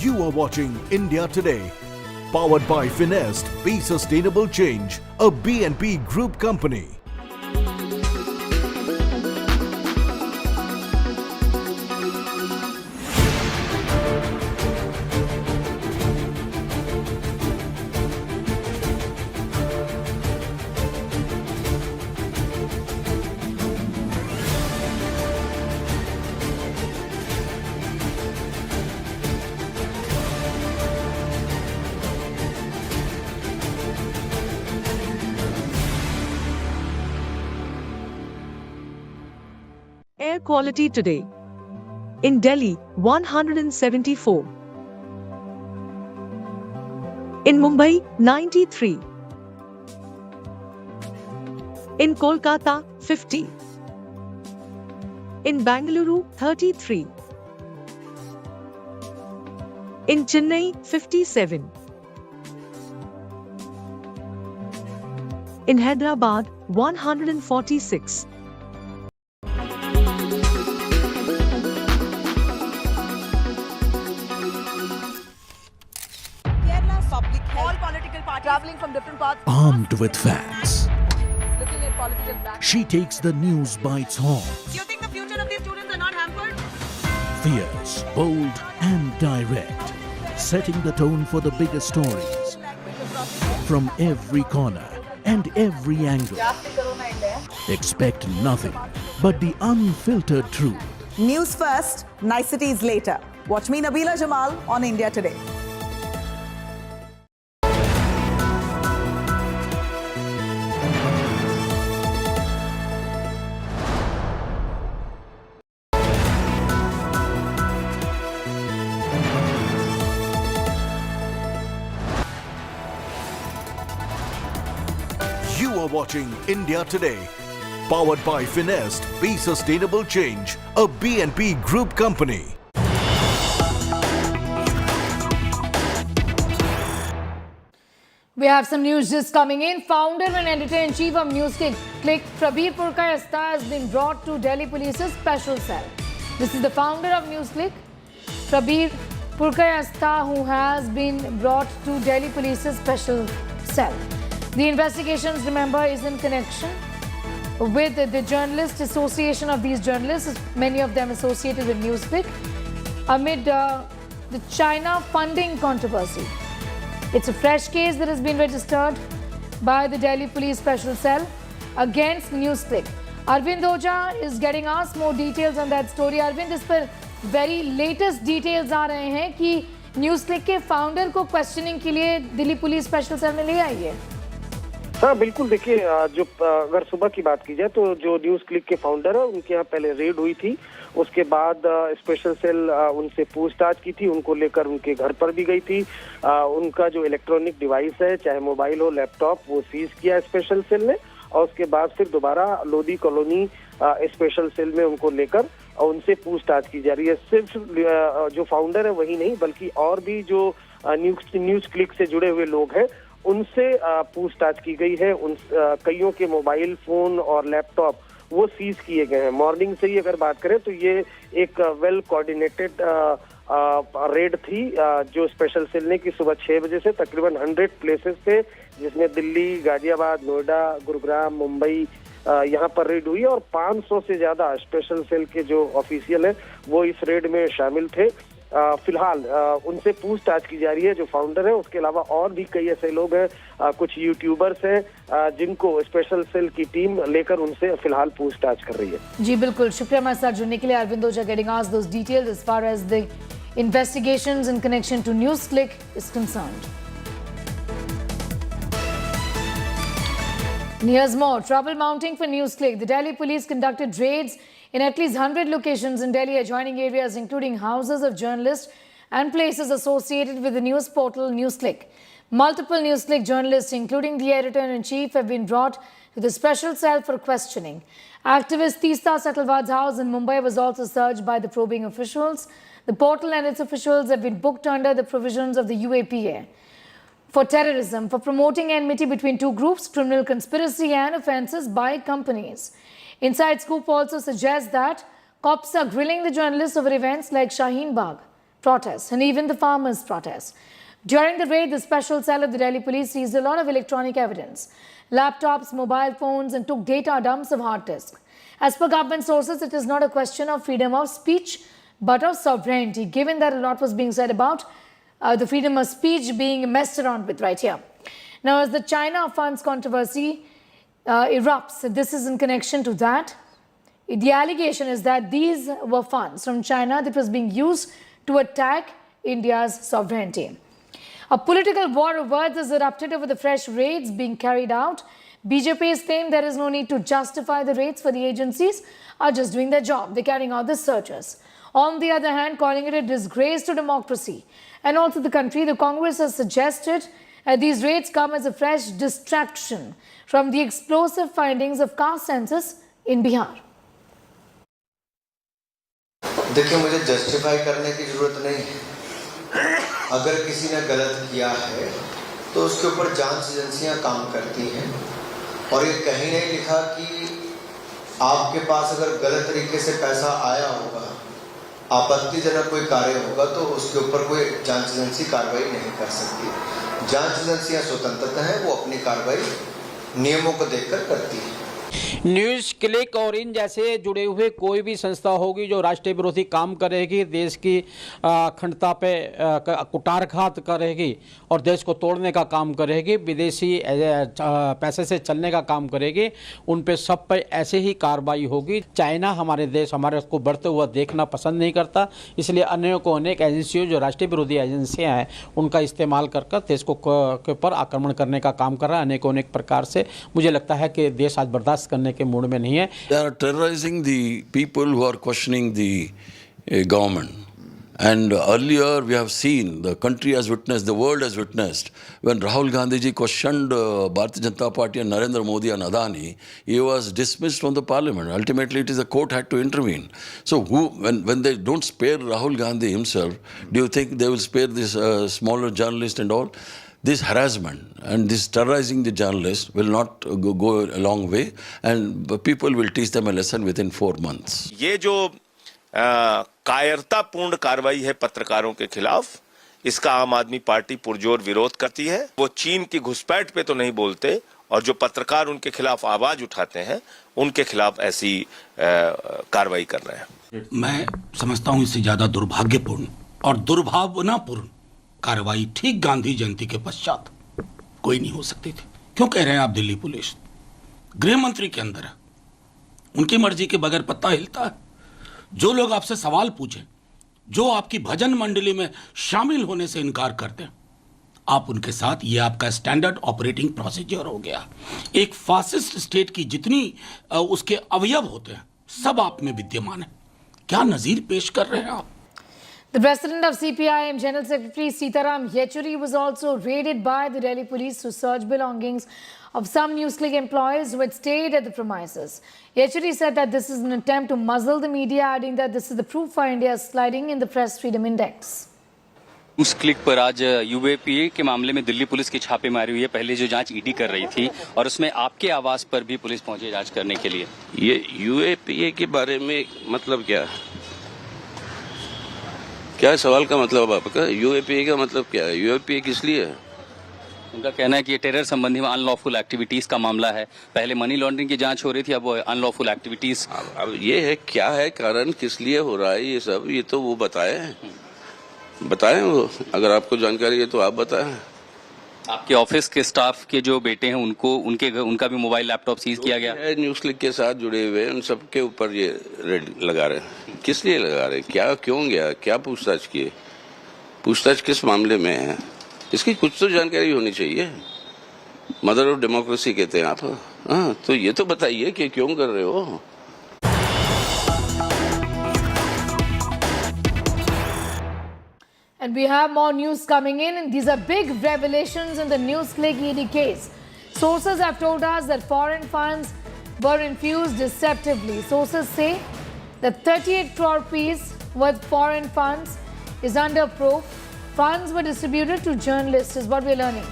You are watching India Today, powered by Finest, Be Sustainable Change, a BNP Group company. Air quality today. In Delhi, 174. In Mumbai, 93. In Kolkata, 50. In Bangalore, 33. In Chennai, 57. In Hyderabad, 146. Traveling from different parts. Armed with facts, Looking at political back. she takes the news by its horns. Do you think the future of these students are not hampered? Fierce, bold, and direct, setting the tone for the biggest stories from every corner and every angle. Expect nothing but the unfiltered truth. News first, niceties later. Watch me, Nabila Jamal, on India Today. You are watching India Today, powered by Finest, Be Sustainable Change, a BNP Group company. We have some news just coming in. Founder and editor-in-chief of NewsClick, Prabir Purkayastha, has been brought to Delhi Police's special cell. This is the founder of NewsClick, Prabir Purkayastha, who has been brought to Delhi Police's special cell. The investigations, remember, is in connection with the Journalist Association of these journalists, many of them associated with NewsClick, amid the China funding controversy. It's a fresh case that has been registered by the Delhi Police Special Cell against NewsClick. Arvind Oja is getting us more details on that story. Arvind, इस पर very latest details आ रहे हैं कि NewsClick के founder को questioning के लिए Delhi police special cell में ले आई है। हाँ बिल्कुल, देखिए जो अगर सुबह की बात की जाए तो जो न्यूज़ क्लिक के फाउंडर है उनके यहाँ पहले रेड हुई थी, उसके बाद स्पेशल सेल उनसे पूछताछ की थी, उनको लेकर उनके घर पर भी गई थी। उनका जो इलेक्ट्रॉनिक डिवाइस है, चाहे मोबाइल हो लैपटॉप, वो सीज किया स्पेशल सेल ने और उसके बाद फिर दोबारा लोधी कॉलोनी स्पेशल सेल में उनको लेकर और उनसे पूछताछ की जा रही है। सिर्फ जो फाउंडर है वही नहीं, बल्कि और भी जो न्यूज क्लिक से जुड़े हुए लोग हैं उनसे पूछताछ की गई है। उन कईयों के मोबाइल फोन और लैपटॉप वो सीज किए गए हैं। मॉर्निंग से ही अगर बात करें तो ये एक वेल कोऑर्डिनेटेड रेड थी जो स्पेशल सेल ने की सुबह 6 बजे से तकरीबन 100 प्लेसेस थे, जिसमें दिल्ली, गाजियाबाद, नोएडा, गुरुग्राम, मुंबई यहाँ पर रेड हुई और 500 से ज्यादा स्पेशल सेल के जो ऑफिशियल है वो इस रेड में शामिल थे। फिलहाल उनसे पूछताछ की जा रही है, जो फाउंडर है। उसके अलावा और भी कई ऐसे लोग हैं, कुछ यूट्यूबर्स हैं जिनको स्पेशल सेल की टीम लेकर उनसे फिलहाल पूछताछ कर रही है। जी बिल्कुल, शुक्रिया हमारे साथ जुड़ने के लिए। अरविंद ओझा getting asked those details as far as the investigations in connection to NewsClick is concerned. And here's more. Trouble mounting for NewsClick. The Delhi police conducted raids in at least 100 locations in Delhi adjoining areas, including houses of journalists and places associated with the news portal NewsClick. Multiple NewsClick journalists, including the editor-in-chief, have been brought to the special cell for questioning. Activist Teesta Satalwad's house in Mumbai was also searched by the probing officials. The portal and its officials have been booked under the provisions of the UAPA for terrorism, for promoting enmity between two groups, criminal conspiracy and offences by companies. Inside Scoop also suggests that cops are grilling the journalists over events like Shaheen Bagh protests and even the farmers' protests. During the raid, the special cell of the Delhi police seized a lot of electronic evidence, laptops, mobile phones, and took data dumps of hard disks. As per government sources, it is not a question of freedom of speech, but of sovereignty, given that a lot was being said about the freedom of speech being messed around with right here. Now, as the China funds controversy erupts, this is in connection to that. The allegation is that these were funds from China that was being used to attack India's sovereignty. A political war of words has erupted over the fresh raids being carried out. BJP has claimed there is no need to justify the raids, for the agencies are just doing their job. They're carrying out the searches. On the other hand, calling it a disgrace to democracy and also the country, the Congress has suggested these raids come as a fresh distraction from the explosive findings of caste census in Bihar. देखिए, मुझे justify करने की जरूरत नहीं है। अगर किसी ने गलत किया है तो उसके ऊपर जांच एजेंसियां काम करती हैं और ये कहीं नहीं लिखा कि आपके पास अगर गलत तरीके से पैसा आया होगा, आपत्तिजनक कोई कार्य होगा तो उसके ऊपर कोई जांच एजेंसी कार्रवाई नहीं कर सकती। जांच एजेंसियां स्वतंत्रता है, वो अपनी कार्रवाई नियमों को देखकर करती है। न्यूज़ क्लिक और इन जैसे जुड़े हुए कोई भी संस्था होगी जो राष्ट्रीय विरोधी काम करेगी, देश की अखंडता पे कुटारघात करेगी और देश को तोड़ने का काम करेगी, विदेशी पैसे से चलने का काम करेगी, उन पे सब पे ऐसे ही कार्रवाई होगी। चाइना हमारे देश, हमारे को बढ़ते हुआ देखना पसंद नहीं करता, इसलिए अनेक एजेंसियों जो राष्ट्रीय विरोधी एजेंसियाँ हैं उनका इस्तेमाल कर देश को के ऊपर आक्रमण करने का काम कर रहा है अनेक प्रकार से। मुझे लगता है कि देश आज बर्दाश्त करने के मूड में नहीं है। They are terrorizing the people who are questioning the government. And earlier we have seen, the country has witnessed, the world has witnessed, when Rahul Gandhi ji questioned Bharatiya Janata Party and Narendra Modi and Adani, he was dismissed from the parliament. Ultimately, it is the court had to intervene. So when they don't spare Rahul Gandhi himself, do you think they will spare this smaller journalist and all? This harassment and this terrorizing the journalists will not go a long way, and people will teach them a lesson within 4 months. ये जो कायरतापूर्ण कार्रवाई है पत्रकारों के खिलाफ, इसका आम आदमी पार्टी पुरजोर विरोध करती है। वो चीन की घुसपैठ पे तो नहीं बोलते और जो पत्रकार उनके खिलाफ आवाज उठाते हैं उनके खिलाफ ऐसी कार्रवाई कर रहे हैं। मैं समझता हूं इससे ज्यादा दुर्भाग्यपूर्ण और दुर्भावनापूर्ण कार्रवाई ठीक गांधी जयंती के पश्चात कोई नहीं हो सकती थी। क्यों कह रहे हैं आप? दिल्ली पुलिस गृह मंत्री के अंदर है, उनकी मर्जी के बगैर पत्ता हिलता है। जो लोग आपसे सवाल पूछें, जो आपकी भजन मंडली में शामिल होने से इनकार करते हैं, आप उनके साथ, ये आपका स्टैंडर्ड ऑपरेटिंग प्रोसीजर हो गया। एक फासिस्ट स्टेट की जितनी उसके अवयव होते हैं सब आप में विद्यमान है। क्या नजीर पेश कर रहे हैं आप? The president of CPIM, General Secretary Sitaram Yechuri, was also raided by the Delhi police to search belongings of some NewsClick employees who had stayed at the premises. HOD said that this is an attempt to muzzle the media, adding that this is the proof for India's sliding in the press freedom index. NewsClick पर आज UAPA के मामले में Delhi police की छापेमारी हुई है। पहले जो जांच ईडी कर रही थी और उसमें आपके आवास पर भी पुलिस पहुंची जांच करने के लिए। ये यूएपीए के बारे में मतलब क्या सवाल का मतलब आपका? यूएपीए का मतलब क्या है? यूएपीए किस लिए है? उनका कहना है कि ये टेरर संबंधी में अनलॉफुल एक्टिविटीज का मामला है। पहले मनी लॉन्ड्रिंग की जांच हो रही थी, अब अनलॉफुल एक्टिविटीज। अब ये है क्या है कारण, किस लिए हो रहा है ये सब, ये तो वो बताएं वो। अगर आपको जानकारी है तो आप बताएं। आपके ऑफिस के स्टाफ के जो बेटे हैं उनका भी मोबाइल लैपटॉप सीज किया गया है। न्यूज़क्लिक के साथ जुड़े हुए उन सब के ऊपर ये रेड लगा रहे हैं। किस लिए लगा रहे हैं? क्या क्यों गया? क्या पूछताछ किए? पूछताछ किस मामले में है? इसकी कुछ तो जानकारी होनी चाहिए। मदर ऑफ डेमोक्रेसी कहते हैं आप। हाँ, तो ये तो बताइए कि क्यों कर रहे हो। And we have more news coming in, and these are big revelations in the NewsClick ED case. Sources have told us that foreign funds were infused deceptively. Sources say that 38 crore rupees worth foreign funds is under probe. Funds were distributed to journalists, is what we are learning.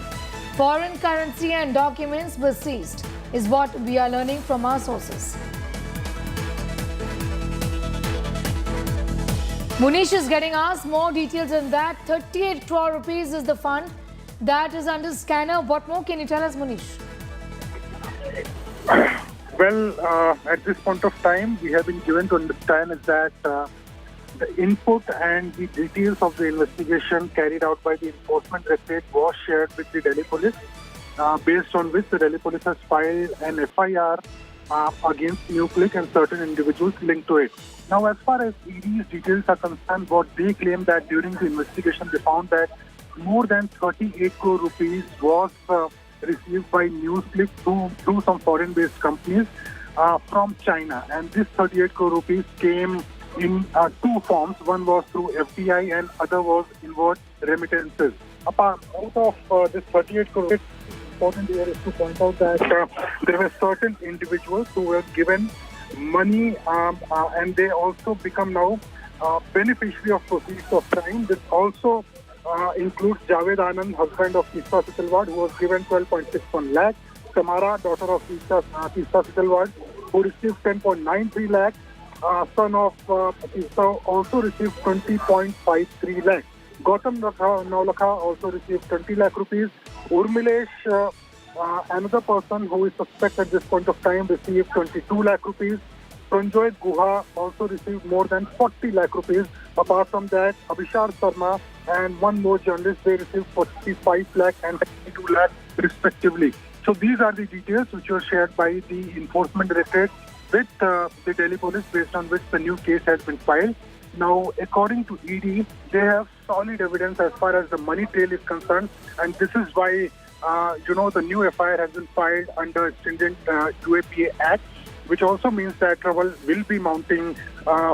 Foreign currency and documents were seized, is what we are learning from our sources. Munish is getting us more details on that. 38 crore rupees is the fund that is under scanner. What more can you tell us, Munish? Well, at this point of time, we have been given to understand is that the input and the details of the investigation carried out by the enforcement directorate was shared with the Delhi police, based on which the Delhi police has filed an FIR against NewsClick and certain individuals linked to it. Now, as far as ED's details are concerned, what they claim that during the investigation, they found that more than 38 crore rupees was received by NewsClick through some foreign-based companies from China. And this 38 crore rupees came in two forms. One was through FDI and other was inward remittances. Out of this 38 crore rupees, important here is to point out that there were certain individuals who were given money and they also become now beneficiary of proceeds of crime. This also includes Javed Anand, husband of Teesta Sitalwad, who was given 12.61 lakh. Tamara, daughter of Teesta Sitalwad, who received 10.93 lakh. Son of Teesta also received 20.53 lakh. Gautam Naulakha also received 20 lakh rupees. Urmilesh, another person who is suspect at this point of time, received 22 lakh rupees. Sanjoy Guha also received more than 40 lakh rupees. Apart from that, Abhishar Sharma and one more journalist, they received 45 lakh and 22 lakh respectively. So these are the details which were shared by the enforcement directorate with the Delhi police, based on which the new case has been filed. Now, according to ED, they have solid evidence as far as the money trail is concerned, and this is why the new FIR has been filed under stringent UAPA Act, which also means that trouble will be mounting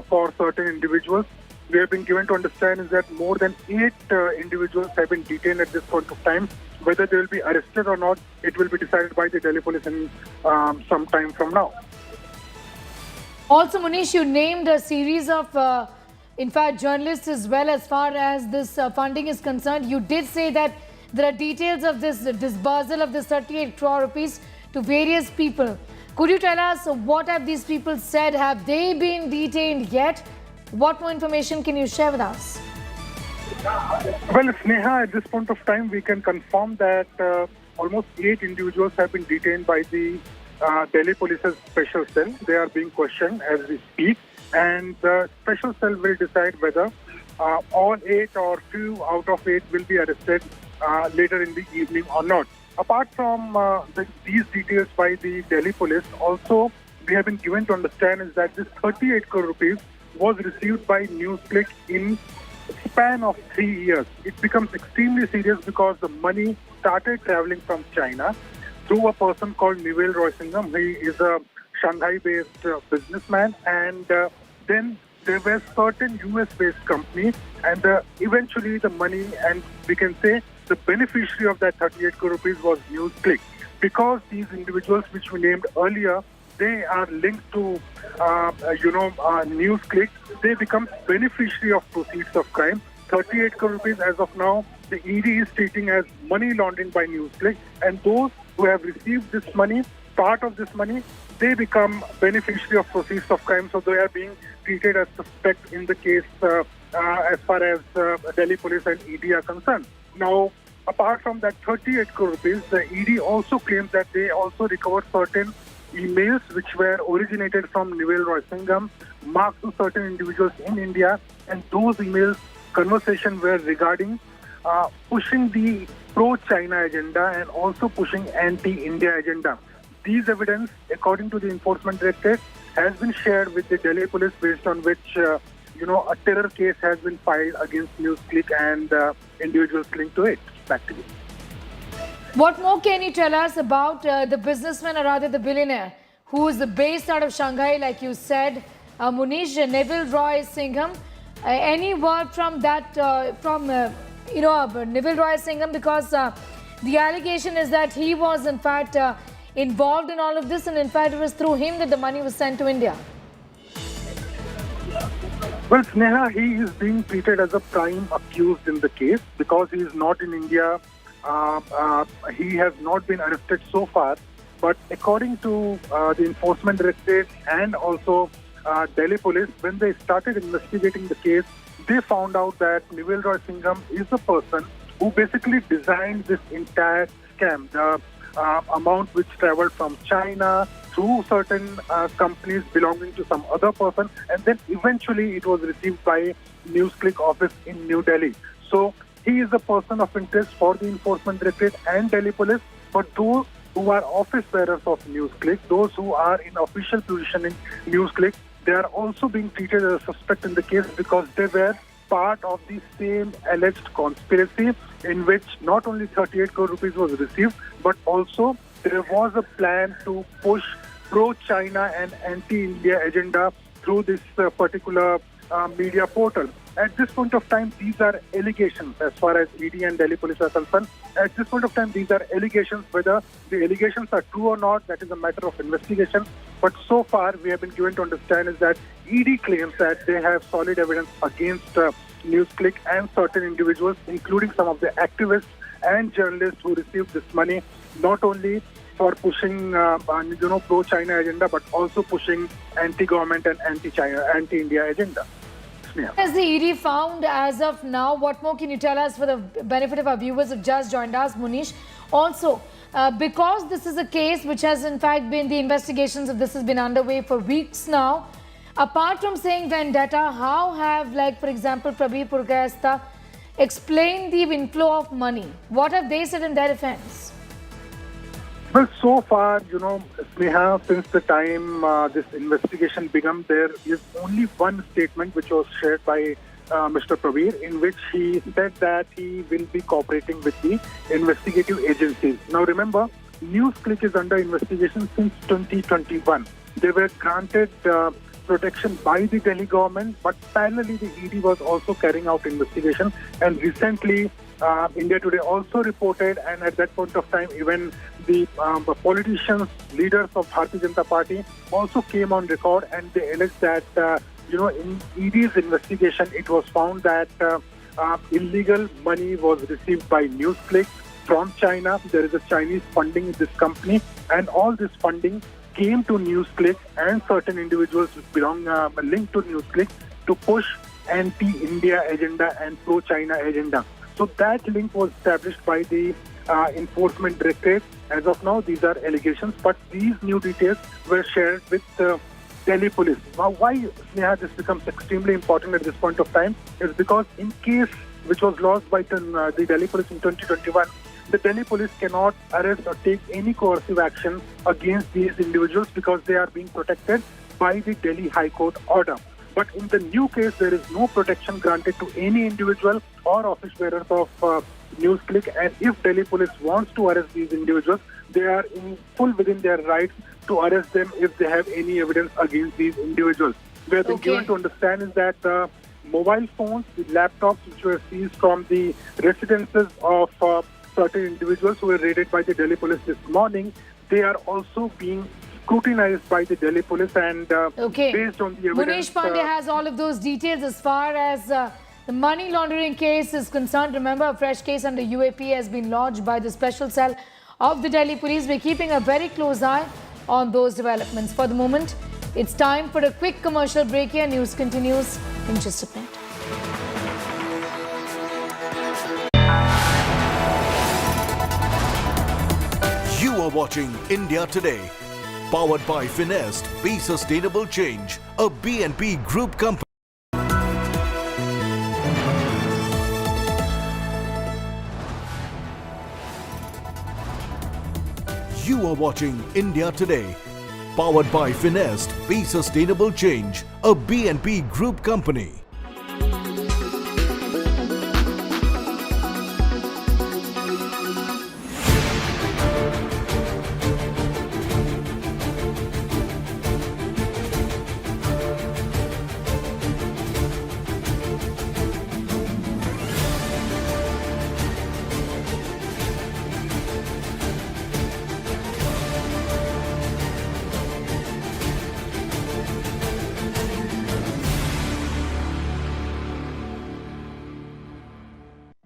for certain individuals. We have been given to understand is that more than 8 individuals have been detained at this point of time. Whether they will be arrested or not, it will be decided by the Delhi police in some time from now. Also, Munish, you named a series of, in fact, journalists as well as far as this funding is concerned. You did say that there are details of this disbursal of this 38 crore rupees to various people. Could you tell us what have these people said? Have they been detained yet? What more information can you share with us? Well, Sneha, at this point of time, we can confirm that almost 8 individuals have been detained by the Delhi Police's special cell. They are being questioned as we speak, and the special cell will decide whether all 8 or few out of 8 will be arrested later in the evening or not. Apart from these details by the Delhi Police, also we have been given to understand is that this 38 crore rupees was received by NewsClick in a span of 3 years. It becomes extremely serious because the money started traveling from China through a person called Nivel Roysingham. He is a Shanghai-based businessman, and then there were certain US-based companies, and eventually the money, and we can say the beneficiary of that 38 crore rupees was NewsClick. because these individuals which we named earlier, they are linked to, NewsClick, they become beneficiary of proceeds of crime. 38 crore rupees as of now, the ED is treating as money laundering by NewsClick, and those who have received this money, part of this money, they become beneficiary of proceeds of crime, so they are being treated as suspect in the case as far as Delhi police and ED are concerned. Now, apart from that 38 crore rupees, the ED also claims that they also recovered certain emails which were originated from Nivel Roy Singham, marked to certain individuals in India, and those emails conversation were regarding pushing the pro-China agenda and also pushing anti-India agenda. These evidence, according to the Enforcement Directorate, has been shared with the Delhi police, based on which, a terror case has been filed against NewsClick and individuals linked to it. Back to you. What more can you tell us about the businessman, or rather the billionaire, who is based out of Shanghai, like you said, Munish, Neville Roy Singham? Any word from that, Neville Roy Singham? Because the allegation is that he was in fact involved in all of this, and in fact it was through him that the money was sent to India. Well, Sneha, he is being treated as a prime accused in the case because he is not in India. He has not been arrested so far. But according to the Enforcement Directorate and also Delhi police, when they started investigating the case, they found out that Neville Roy Singham is the person who basically designed this entire scam. The amount which traveled from China through certain companies belonging to some other person, and then eventually it was received by NewsClick office in New Delhi. So he is a person of interest for the Enforcement Directorate and Delhi police. But those who are office bearers of NewsClick, those who are in official position in NewsClick, they are also being treated as a suspect in the case because they were part of the same alleged conspiracy in which not only 38 crore rupees was received, but also there was a plan to push pro-China and anti-India agenda through this particular media portal. At this point of time, these are allegations as far as ED and Delhi police are concerned. At this point of time, these are allegations. Whether the allegations are true or not, that is a matter of investigation. But so far, we have been given to understand is that ED claims that they have solid evidence against NewsClick and certain individuals, including some of the activists and journalists who received this money, not only for pushing pro-China agenda, but also pushing anti-government and anti-China, anti-India agenda. As the ED found as of now, what more can you tell us for the benefit of our viewers who have just joined us, Munish? Also, because this is a case which has in fact been, the investigations of this has been underway for weeks now, apart from saying vendetta, how have, like for example, Prabir Purkayastha explained the inflow of money? What have they said in their defense? Well, so far, Sneha, since the time this investigation began, there is only one statement which was shared by Mr. Prabir, in which he said that he will be cooperating with the investigative agencies. Now, remember, NewsClick is under investigation since 2021. They were granted protection by the Delhi government, but parallelly the ED was also carrying out investigation. And recently, India Today also reported, and at that point of time, even the politicians, leaders of Bharatiya Janata Party also came on record, and they alleged that, in ED's investigation, it was found that illegal money was received by NewsClick from China. There is a Chinese funding in this company, and all this funding came to NewsClick and certain individuals linked to NewsClick to push anti-India agenda and pro-China agenda. So that link was established by the Enforcement Directorate. As of now, these are allegations, but these new details were shared with Delhi police. Now, why, Sneha, this becomes extremely important at this point of time is because in case which was lost by the Delhi police in 2021, the Delhi police cannot arrest or take any coercive action against these individuals because they are being protected by the Delhi High Court order. But in the new case, there is no protection granted to any individual or office bearers of NewsClick. And if Delhi police wants to arrest these individuals, they are in full within their rights to arrest them if they have any evidence against these individuals. We have been given to understand is that mobile phones, the laptops which were seized from the residences of certain individuals who were raided by the Delhi police this morning. They are also being scrutinized by the Delhi police, and based on the evidence... Munish Pandey has all of those details as far as the money laundering case is concerned. Remember, a fresh case under UAP has been lodged by the special cell of the Delhi police. We're keeping a very close eye on those developments. For the moment, it's time for a quick commercial break here. News continues in just a minute. You are watching India Today, powered by Finest, Be Sustainable Change, a BNP Group company. You are watching India Today, powered by Finest, Be Sustainable Change, a BNP Group company.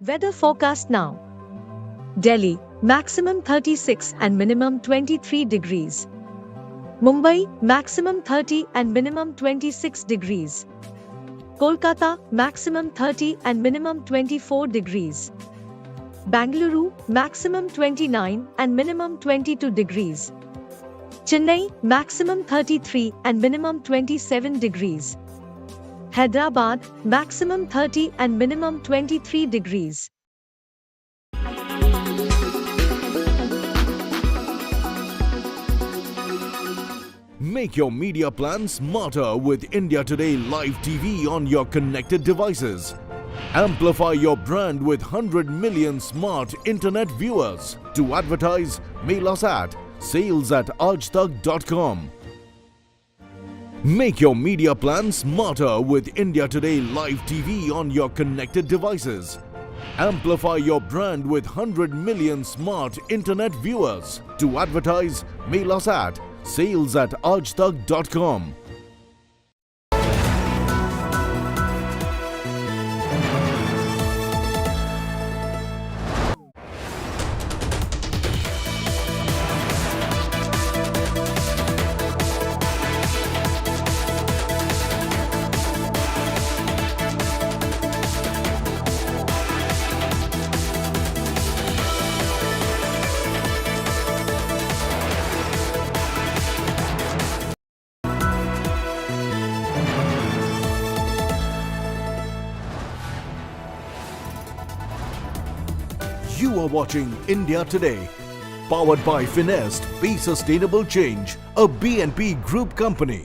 Weather forecast now. Delhi, maximum 36 and minimum 23 degrees. Mumbai, maximum 30 and minimum 26 degrees. Kolkata, maximum 30 and minimum 24 degrees. Bangalore, maximum 29 and minimum 22 degrees. Chennai, maximum 33 and minimum 27 degrees. Hyderabad, maximum 30 and minimum 23 degrees. Make your media plan smarter with India Today Live TV on your connected devices. Amplify your brand with 100 million smart internet viewers. To advertise, mail us at sales@aajtak.com. Make your media plan smarter with India Today Live TV on your connected devices. Amplify your brand with 100 million smart internet viewers. To advertise, mail us at sales@aajtak.com. You are watching India Today, powered by Finest, Be Sustainable Change, a BNP Group company.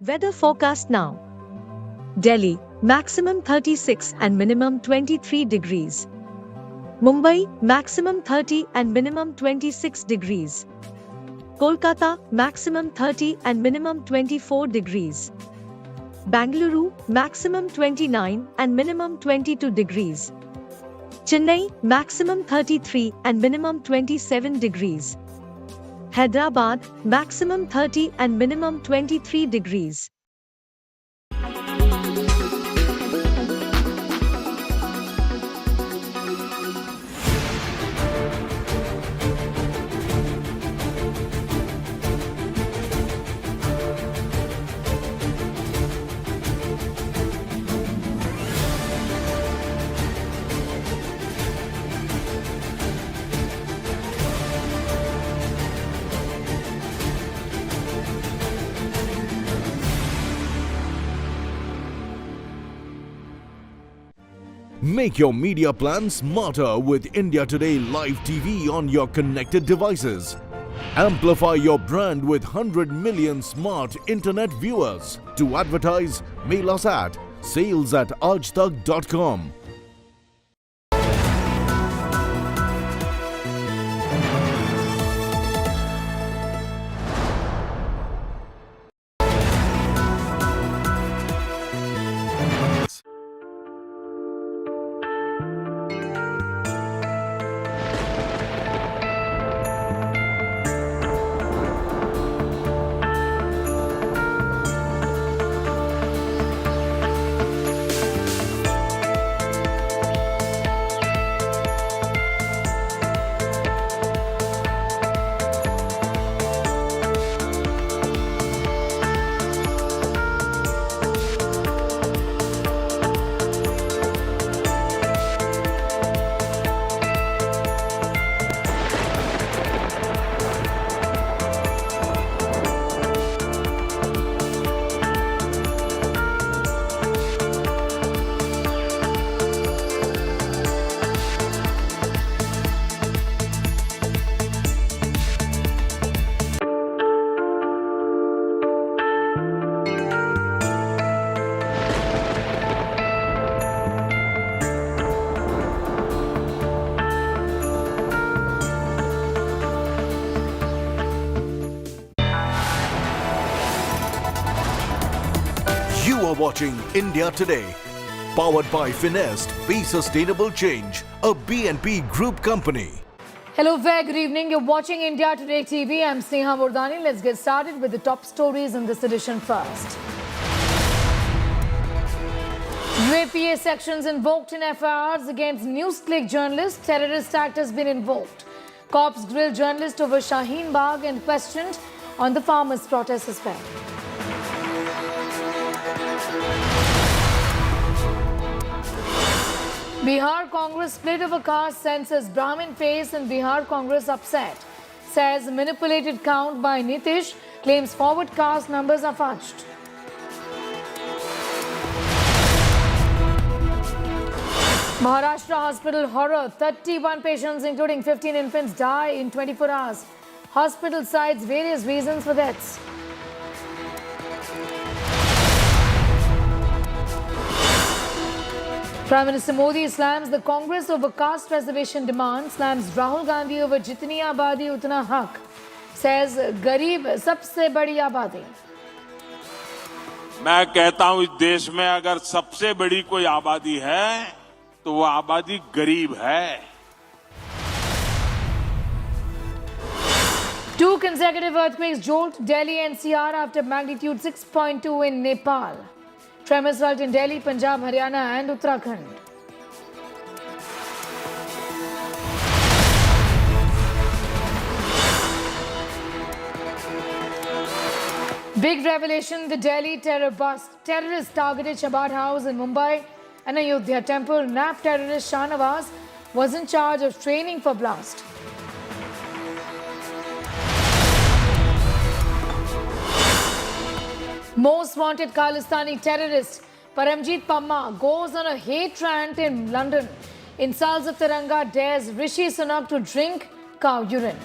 Weather forecast now. Delhi, maximum 36 and minimum 23 degrees. Mumbai, maximum 30 and minimum 26 degrees. Kolkata, maximum 30 and minimum 24 degrees. Bangalore, maximum 29 and minimum 22 degrees. Chennai, maximum 33 and minimum 27 degrees. Hyderabad, maximum 30 and minimum 23 degrees. Make your media plan smarter with India Today Live TV on your connected devices. Amplify your brand with 100 million smart internet viewers. To advertise, mail us at sales@aajtak.com. You are watching India Today, powered by Finest. Be sustainable change, a BNP Group company. Hello, very good evening. You're watching India Today TV. I'm Sneha Murdani. Let's get started with the top stories in this edition first. UAPA sections invoked in FIRs against NewsClick journalists. Terrorist act has been invoked. Cops grilled journalist over Shaheen Bagh and questioned on the farmers' protest as well. Bihar Congress split over caste census. Brahmin face and Bihar Congress upset. Says manipulated count by Nitish. Claims forward caste numbers are fudged. Maharashtra hospital horror. 31 patients including 15 infants die in 24 hours. Hospital cites various reasons for deaths. Prime Minister Modi slams the Congress over caste reservation demand, slams Rahul Gandhi over jitni abadi utna haq, says गरीब सबसे बड़ी आबादी. मैं कहता हूं इस देश में अगर सबसे बड़ी कोई आबादी है तो वो आबादी गरीब है. Two consecutive earthquakes jolt Delhi NCR after magnitude 6.2 in Nepal. Tremors felt in Delhi, Punjab, Haryana and Uttarakhand. Big revelation, the Delhi terror bust. Terrorists targeted Chabad House in Mumbai and Ayodhya Temple. Nap terrorist Shah Nawaz was in charge of training for blast. Most wanted Khalistani terrorist Paramjit Pamma goes on a hate rant in London. Insults of Tiranga, dares Rishi Sunak to drink cow urine.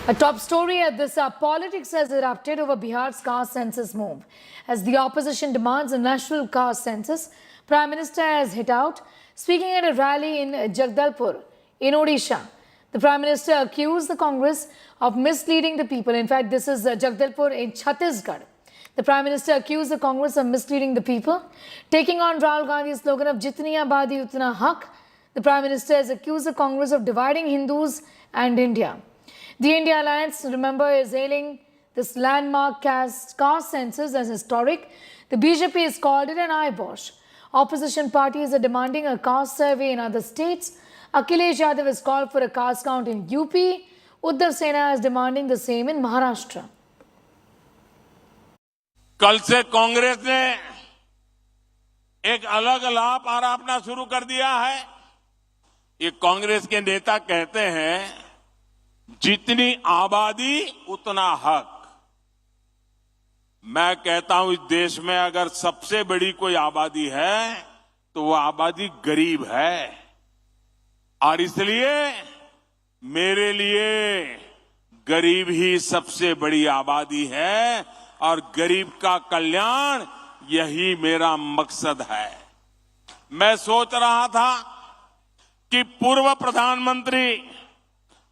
A top story at this hour. Politics has erupted over Bihar's caste census move. As the opposition demands a national caste census, Prime Minister has hit out. Speaking at a rally in Jagdalpur, in Odisha, the Prime Minister accused the Congress of misleading the people. In fact, this is Jagdalpur in Chhattisgarh. The Prime Minister accused the Congress of misleading the people. Taking on Rahul Gandhi's slogan of Jitni Abadi Utna Haq, the Prime Minister has accused the Congress of dividing Hindus and India. The India Alliance, remember, is hailing this landmark caste census as historic. The BJP has called it an eyewash. Opposition parties are demanding a caste survey in other states. Akhilesh Yadav has called for a caste count in UP. Uddhav Sena is demanding the same in Maharashtra. कल से कांग्रेस ने एक अलग लाप आरापना शुरू कर दिया है. ये कांग्रेस के नेता कहते हैं जितनी आबादी उतना हक. मैं कहता हूं इस देश में अगर सबसे बड़ी कोई आबादी है तो वो आबादी गरीब है, और इसलिए मेरे लिए गरीब ही सबसे बड़ी आबादी है और गरीब का कल्याण यही मेरा मकसद है। मैं सोच रहा था कि पूर्व प्रधानमंत्री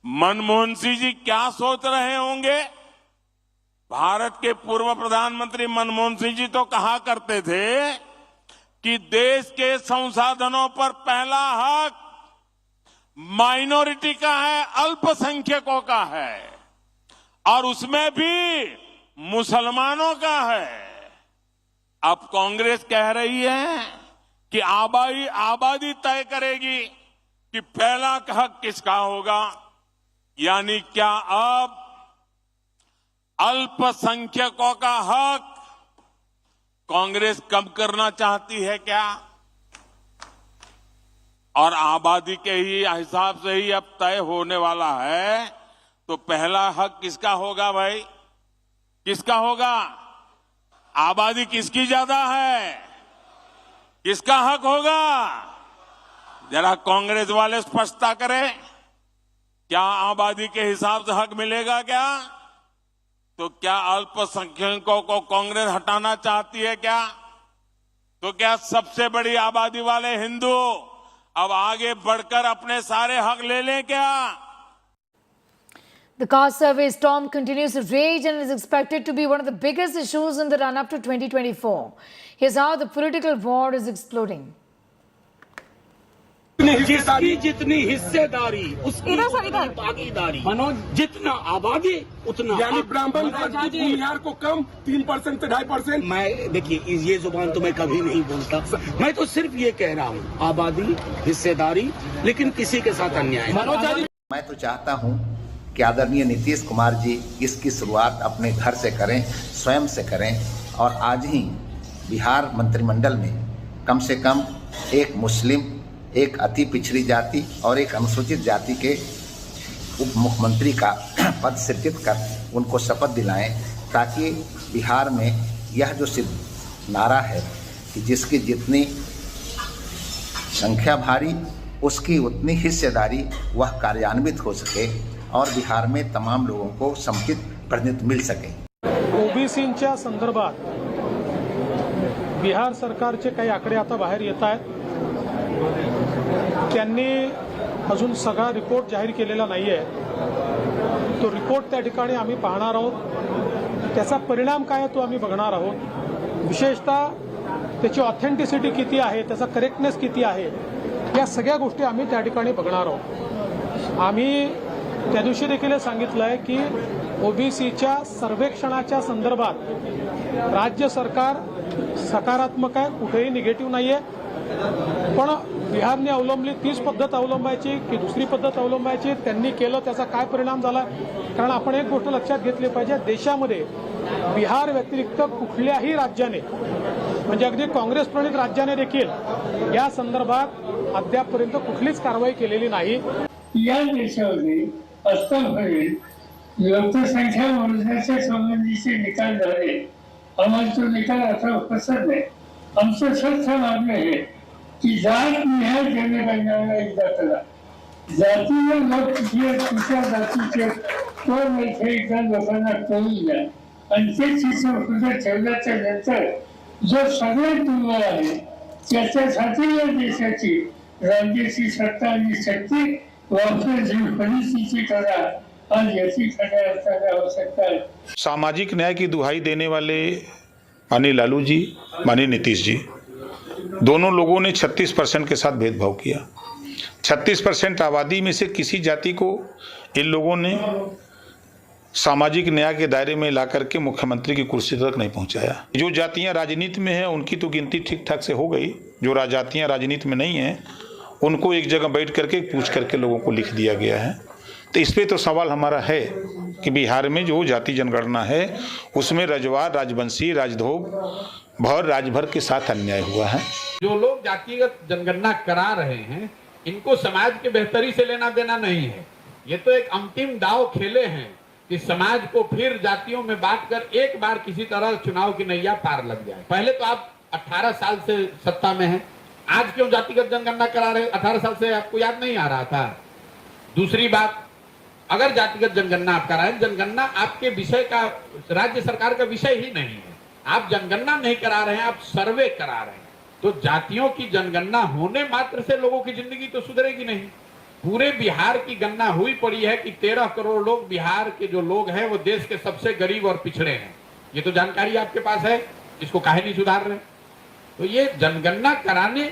मनमोहन सिंह जी क्या सोच रहे होंगे। भारत के पूर्व प्रधानमंत्री मनमोहन सिंह जी तो कहा करते थे कि देश के संसाधनों पर पहला हक माइनॉरिटी का है, अल्पसंख्यकों का है, और उसमें भी मुसलमानों का है। अब कांग्रेस कह रही है कि आबादी तय करेगी कि पहला हक किसका होगा। यानी क्या अब अल्पसंख्यकों का हक कांग्रेस कम करना चाहती है क्या? और आबादी के ही हिसाब से ही अब तय होने वाला है, तो पहला हक किसका होगा भाई? किसका होगा? आबादी किसकी ज्यादा है? किसका हक होगा? जरा कांग्रेस वाले स्पष्टता करें, क्या आबादी के हिसाब से हक मिलेगा क्या? तो क्या अल्पसंख्यकों को कांग्रेस हटाना चाहती है क्या? तो क्या सबसे बड़ी आबादी वाले हिंदू अब आगे बढ़कर अपने सारे हक ले लें क्या? The caste survey storm continues to rage and is expected to be one of the biggest issues in the run-up to 2024. Here's how the political war is exploding. जिसकी जितनी हिस्सेदारी उसकी भागीदारी, मनोज जितना आबादी उतना, यानी ब्राह्मण भूमिहार को कम 3% से 2.5%। मैं देखिए ये जुबान तो मैं कभी नहीं बोलता, मैं तो सिर्फ ये कह रहा हूँ आबादी हिस्सेदारी, लेकिन किसी के साथ अन्याय। मैं तो चाहता हूँ कि आदरणीय नीतीश कुमार जी इसकी शुरुआत अपने घर से करें, स्वयं से करें, और आज ही बिहार मंत्रिमंडल में कम से कम एक मुस्लिम, एक अति पिछड़ी जाति और एक अनुसूचित जाति के उप मुख्यमंत्री का पद सृजित कर उनको शपथ दिलाएं, ताकि बिहार में यह जो सिद्ध नारा है कि जिसकी जितनी संख्या भारी उसकी उतनी हिस्सेदारी, वह कार्यान्वित हो सके और बिहार में तमाम लोगों को समुचित प्रतिनिधित्व मिल सके। ओबीसींच्या संदर्भात बिहार सरकारचे काही आकडे आता बाहेर येत आहेत। त्यांनी अजून सगळा रिपोर्ट जाहीर केलेला नाही आहे। तो रिपोर्ट त्या ठिकाणी आम्ही पाहणार आहोत, त्याचा परिणाम काय तो आम्ही बघणार आहोत। विशेषतः त्याची ऑथेंटिसिटी किती आहे, त्याचा करेक्टनेस किती आहे, या सगळ्या गोष्टी आम्ही त्या ठिकाणी बघणार आहोत। आम्ही त्या दिवशी देखील सांगितलं आहे की ओबीसीच्या सर्वेक्षणाच्या संदर्भात राज्य सरकार सकारात्मक आहे, कुठेही निगेटिव्ह नाही आहे। पण बिहारने अवलंबली तीच पद्धत अवलंबायची की दुसरी पद्धत अवलंबायची, त्यांनी केलं त्याचा काय परिणाम झाला? कारण आपण एक गोष्ट लक्षात घेतली पाहिजे, देशामध्ये बिहार व्यतिरिक्त कुठल्याही राज्याने, म्हणजे अगदी काँग्रेस प्रणित राज्याने देखील या संदर्भात अद्यापपर्यंत कुठलीच कारवाई केलेली नाही। या देशामध्ये आतापर्यंत लोकसंख्या मोजण्याच्या संबंधीचे निकाल झाले, आम्हाला तो निकाल आता पसंत आहे। आमचं सत्य मान्य आहे की जात निहाय जनगणना एकदा करा, जातीय लोक तुझ्या जातीचे कोण हे एकदा लोकांना कळून द्या, आणि ते चित्र पुढे ठेवल्याच्या नंतर जो सगळ्यात दुर्बळ आहे त्याच्यासाठी या देशाची राज्याची सत्ता आणि शक्ती वापर परिस्थिती करा, आज याची खऱ्या अर्थाने आवश्यकता आहे। सामाजिक न्याय की दुहाई देने वाले माननीय लालू जी, माननीय नीतीश जी, दोनों लोगों ने 36% के साथ भेदभाव किया। 36% आबादी में से किसी जाति को इन लोगों ने सामाजिक न्याय के दायरे में ला करके मुख्यमंत्री की कुर्सी तक नहीं पहुंचाया। जो जातियां राजनीति में हैं उनकी तो गिनती ठीक ठाक से हो गई, जो जातियां राजनीति में नहीं हैं उनको एक जगह बैठ करके पूछ करके लोगों को लिख दिया गया है। तो इस पे तो सवाल हमारा है कि बिहार में जो जाति जनगणना है उसमें रजवार, राजवंशी, राजधोग भर राजभर के साथ अन्याय हुआ है। जो लोग जातिगत जनगणना करा रहे हैं इनको समाज के बेहतरी से लेना देना नहीं है। ये तो एक अंतिम दाव खेले हैं कि समाज को फिर जातियों में बांटकर एक बार किसी तरह चुनाव की नैया पार लग जाए। पहले तो आप 18 साल से सत्ता में हैं, आज क्यों जातिगत जनगणना करा रहे? 18 साल से आपको याद नहीं आ रहा था? दूसरी बात, अगर जातिगत जनगणना आप कराएं, जनगणना आपके विषय का, राज्य सरकार का विषय ही नहीं है। आप जनगणना नहीं करा रहे हैं, आप सर्वे करा रहे हैं। तो जातियों की जनगणना होने मात्र से लोगों की जिंदगी तो सुधरेगी नहीं। पूरे बिहार की गणना हुई पड़ी है कि 13 करोड़ लोग, बिहार के जो लोग हैं वो देश के सबसे गरीब और पिछड़े हैं। ये तो जानकारी आपके पास है, इसको काहे नहीं सुधार रहे? तो ये जनगणना कराने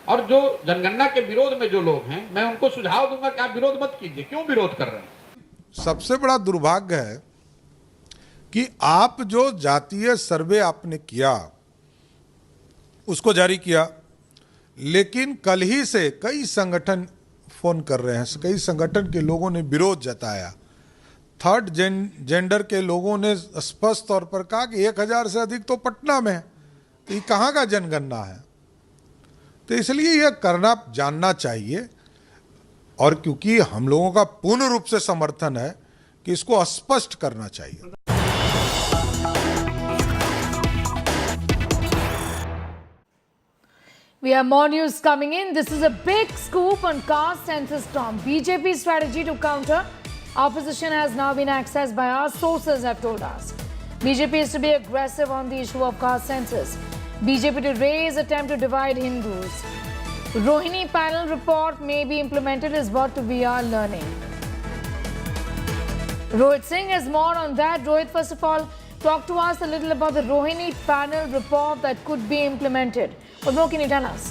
और जो जनगणना के विरोध में जो लोग हैं, मैं उनको सुझाव दूंगा कि आप विरोध मत कीजिए। क्यों विरोध कर रहे हैं? सबसे बड़ा दुर्भाग्य है कि आप जो जातीय सर्वे आपने किया उसको जारी किया, लेकिन कल ही से कई संगठन फोन कर रहे हैं, कई संगठन के लोगों ने विरोध जताया। थर्ड जेंडर के लोगों ने स्पष्ट तौर पर कहा कि 1000 से अधिक तो पटना में है, तो ये कहाँ का जनगणना है? तो इसलिए यह करना जानना चाहिए, और क्योंकि हम लोगों का पूर्ण रूप से समर्थन है कि इसको स्पष्ट करना चाहिए। We have more news coming in. This is a big scoop on caste census storm. BJP's strategy to counter opposition has now been accessed by our sources, have told us. BJP is to be aggressive on the issue of caste census. BJP to raise attempt to divide Hindus. Rohini panel report may be implemented is what we are learning. Rohit Singh has more on that. Rohit, first of all, talk to us a little about the Rohini panel report that could be implemented. What more can you tell us?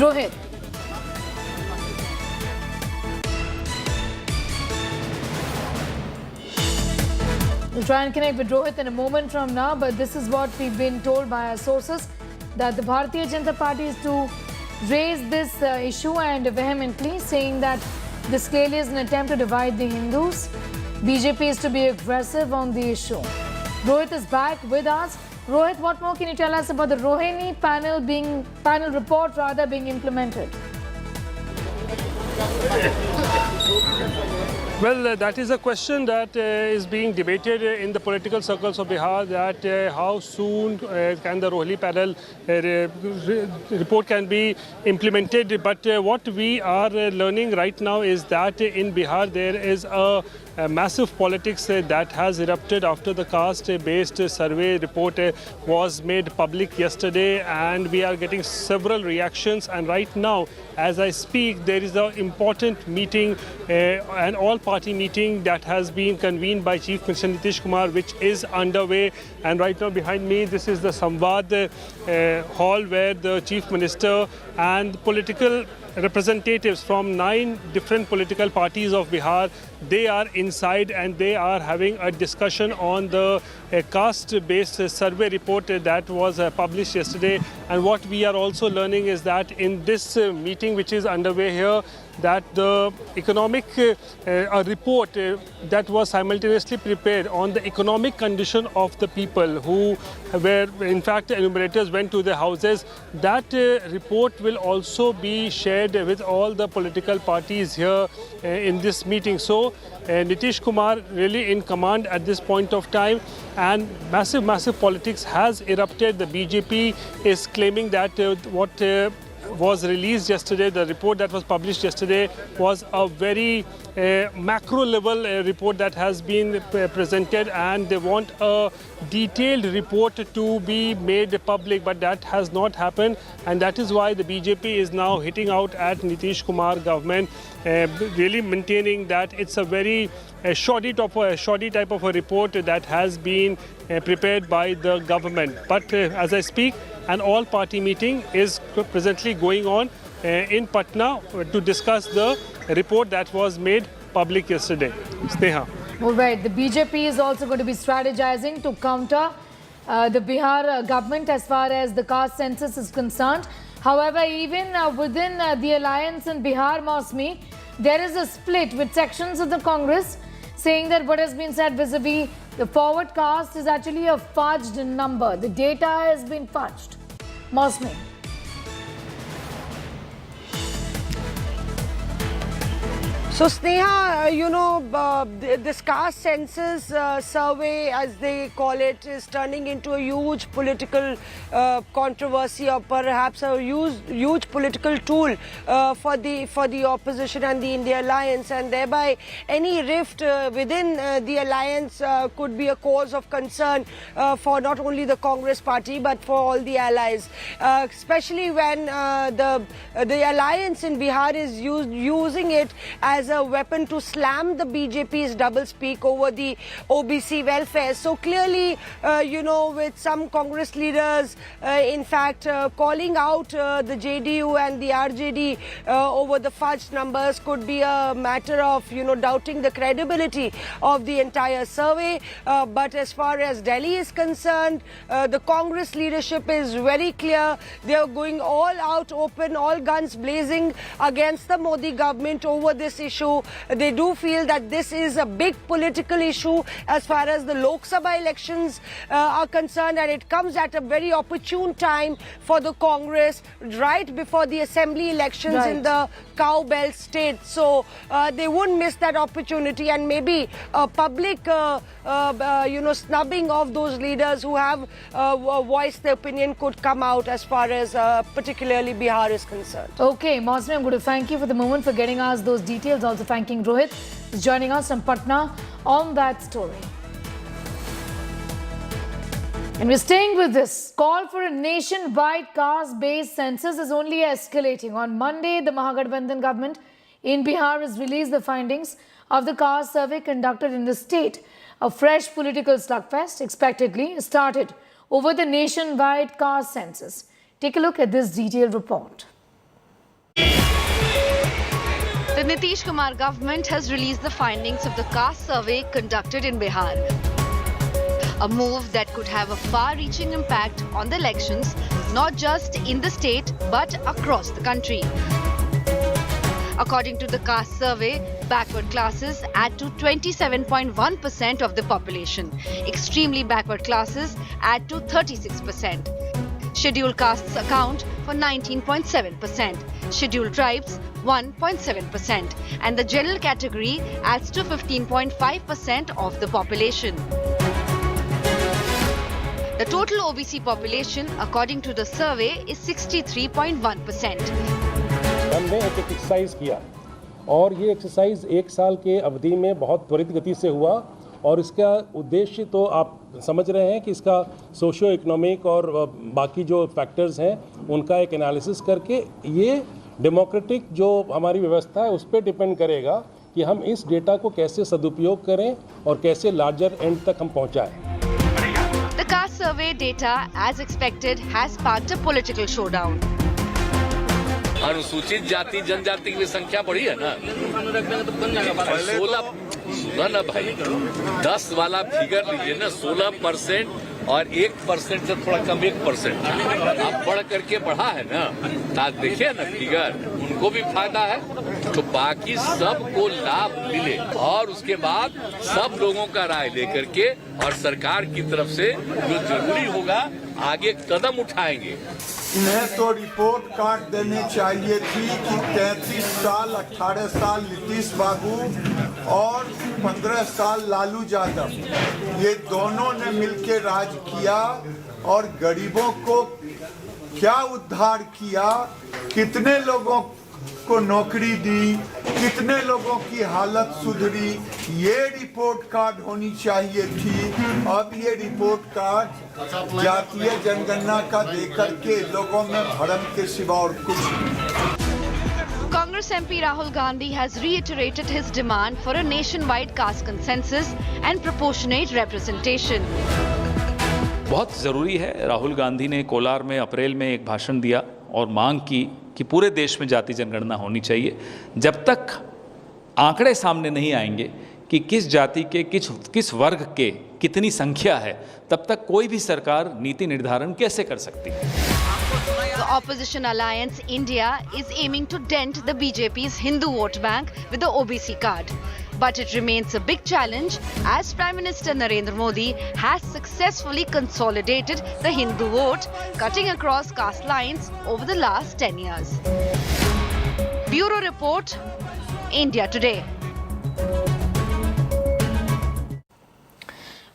Rohit. We'll try and connect with Rohit in a moment from now, but this is what we've been told by our sources, that the Bharatiya Janata Party is to raise this issue and vehemently, saying that this clearly is an attempt to divide the Hindus. BJP is to be aggressive on the issue. Rohit is back with us. Rohit, what more can you tell us about the Rohini panel report being implemented? Well, that is a question that is being debated in the political circles of Bihar, that how soon can the Rohini panel report can be implemented. But what we are learning right now is that in Bihar there is a massive politics that has erupted after the caste-based survey report was made public yesterday, and we are getting several reactions. And right now, as I speak, there is an important meeting, an all-party meeting that has been convened by Chief Minister Nitish Kumar, which is underway. And right now behind me, this is the Samvad hall where the Chief Minister and political representatives from 9 different political parties of Bihar, they are inside and they are having a discussion on the caste-based survey report that was published yesterday. And what we are also learning is that in this meeting which is underway here, that the economic report that was simultaneously prepared on the economic condition of the people who were, in fact, enumerators went to their houses, that report will also be shared with all the political parties here in this meeting. So Nitish Kumar really in command at this point of time, and massive politics has erupted. The BJP is claiming that what was released yesterday, the report that was published yesterday, was a very macro level report that has been presented, and they want a detailed report to be made public, but that has not happened, and that is why the BJP is now hitting out at Nitish Kumar government, really maintaining that it's a very shoddy type of a report that has been prepared by the government. But as I speak, an all-party meeting is presently going on in Patna to discuss the report that was made public yesterday. Sneha. All right, the BJP is also going to be strategizing to counter the Bihar government as far as the caste census is concerned. However, even within the alliance in Bihar, Mosmi, there is a split with sections of the Congress saying that what has been said vis-a-vis the forward caste is actually a fudged number. The data has been fudged. Mosmi. So Sneha, this caste census survey, as they call it, is turning into a huge political controversy, or perhaps a huge political tool for the opposition and the India Alliance, and thereby any rift within the alliance could be a cause of concern for not only the Congress party but for all the allies, especially when the alliance in Bihar is using it as a weapon to slam the BJP's doublespeak over the OBC welfare. So clearly, with some Congress leaders, in fact, calling out the JDU and the RJD over the fudged numbers could be a matter of, doubting the credibility of the entire survey. But as far as Delhi is concerned, the Congress leadership is very clear. They are going all out open, all guns blazing against the Modi government over this issue. They do feel that this is a big political issue as far as the Lok Sabha elections are concerned, and it comes at a very opportune time for the Congress right before the assembly elections in the Cow Belt state. So they wouldn't miss that opportunity, and maybe a public snubbing of those leaders who have voiced their opinion could come out as far as particularly Bihar is concerned. Okay, Mosme, I'm going to thank you for the moment, for getting us those details. Also thanking Rohit, who's joining us from Patna on that story. And we're staying with this. Call for a nationwide caste-based census is only escalating. On Monday, the Mahagathbandhan government in Bihar has released the findings of the caste survey conducted in the state. A fresh political slugfest expectedly started over the nationwide caste census. Take a look at this detailed report. The Nitish Kumar government has released the findings of the caste survey conducted in Bihar. A move that could have a far-reaching impact on the elections, not just in the state but across the country. According to the caste survey, backward classes add to 27.1% of the population. Extremely backward classes add to 36%. Scheduled castes account for 19.7%. Scheduled tribes 1.7%. And the general category adds to 15.5% of the population. The total OBC population, according to the survey, is 63.1%. हमने एक exercise किया और ये exercise एक साल के अवधि में बहुत त्वरित गति से हुआ, और इसका उद्देश्य तो आप समझ रहे हैं कि इसका सोशियो इकोनॉमिक और बाकी जो फैक्टर्स हैं उनका एक एनालिसिस करके ये डेमोक्रेटिक जो हमारी व्यवस्था है उस पर डिपेंड करेगा कि हम इस डेटा को कैसे सदुपयोग करें और कैसे लार्जर एंड तक हम पहुंचाएं। The caste survey data, as expected, has sparked a political showdown. अनुसूचित जाति जनजाति की संख्या बढ़ी है ना, 16 ना भाई 10 वाला फिगर लीजिए ना, 16% और 1% से थोड़ा कम 1%, अब बढ़ करके बढ़ा है ना, देखिए ना फिगर, उनको भी फायदा है तो बाकी सबको लाभ मिले, और उसके बाद सब लोगों का राय लेकर के और सरकार की तरफ से जो जरूरी होगा आगे कदम उठाएंगे। इन्हें तो रिपोर्ट कार्ड देनी चाहिए थी कि 33 साल 18 साल नीतीश बाबू और 15 साल लालू यादव, ये दोनों ने मिलकर राज किया और गरीबों को क्या उद्धार किया, कितने लोगों को नौकरी दी, कितने लोगों की हालत सुधरी, ये रिपोर्ट कार्ड होनी चाहिए थी। अब ये रिपोर्ट कार्ड जातीय जनगणना का देकर के लोगों में भ्रम के सिवा और कुछ नहीं। Congress MP Rahul Gandhi has reiterated his demand for a nationwide caste consensus and proportionate representation. बहुत ज़रूरी है। राहुल गांधी ने कोलार में अप्रैल में एक भाषण दिया और मांग की कि पूरे देश में जाति जनगणना होनी चाहिए। जब तक आंकड़े सामने नहीं आएंगे कि किस जाति के किस वर्ग के कितनी संख्या है, तब तक कोई भी सरकार नीति निर्धारण कैसे कर सकती है। The opposition alliance India is aiming to dent the BJP's Hindu vote bank with the OBC card. But it remains a big challenge as Prime Minister Narendra Modi has successfully consolidated the Hindu vote, cutting across caste lines over the last 10 years. Bureau Report, India Today.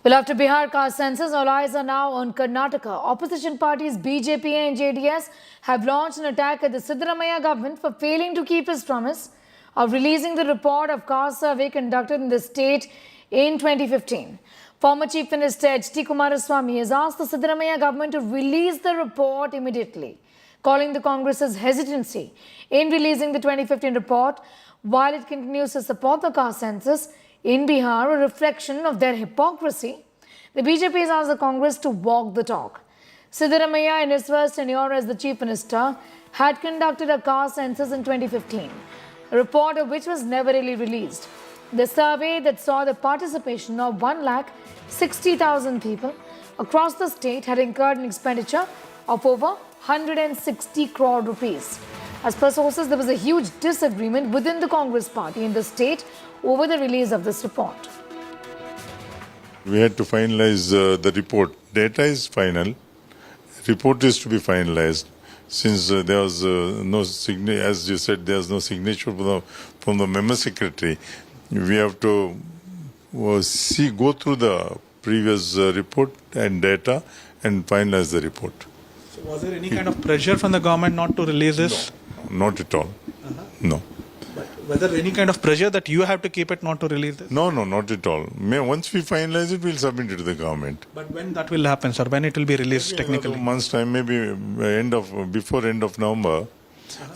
Well, after Bihar caste census, all eyes are now on Karnataka. Opposition parties BJP and JDS have launched an attack at the Siddaramaiah government for failing to keep its promise of releasing the report of caste survey conducted in the state in 2015. Former Chief Minister H.D. Kumaraswamy has asked the Siddaramaiah government to release the report immediately, calling the Congress's hesitancy in releasing the 2015 report while it continues to support the caste census in Bihar a reflection of their hypocrisy. The BJP has asked the Congress to walk the talk. Siddaramaiah, in his first tenure as the Chief Minister, had conducted a caste census in 2015, a report of which was never really released. The survey that saw the participation of 1,60,000 people across the state had incurred an expenditure of over 160 crore rupees. As per sources, there was a huge disagreement within the Congress party in the state over the release of this report. We had to finalize the report. Data is final. Report is to be finalized. Since there was no signature, as you said, there was no signature from the member secretary. We have to go through the previous report and data and finalize the report. So was there any kind of pressure from the government not to release this? No, not at all. No. But whether any kind of pressure that you have to keep it not to release this? No, not at all. Once we finalize it, we'll submit it to the government. But when that will happen, sir? When it will be released technically? A month's time, maybe before end of November.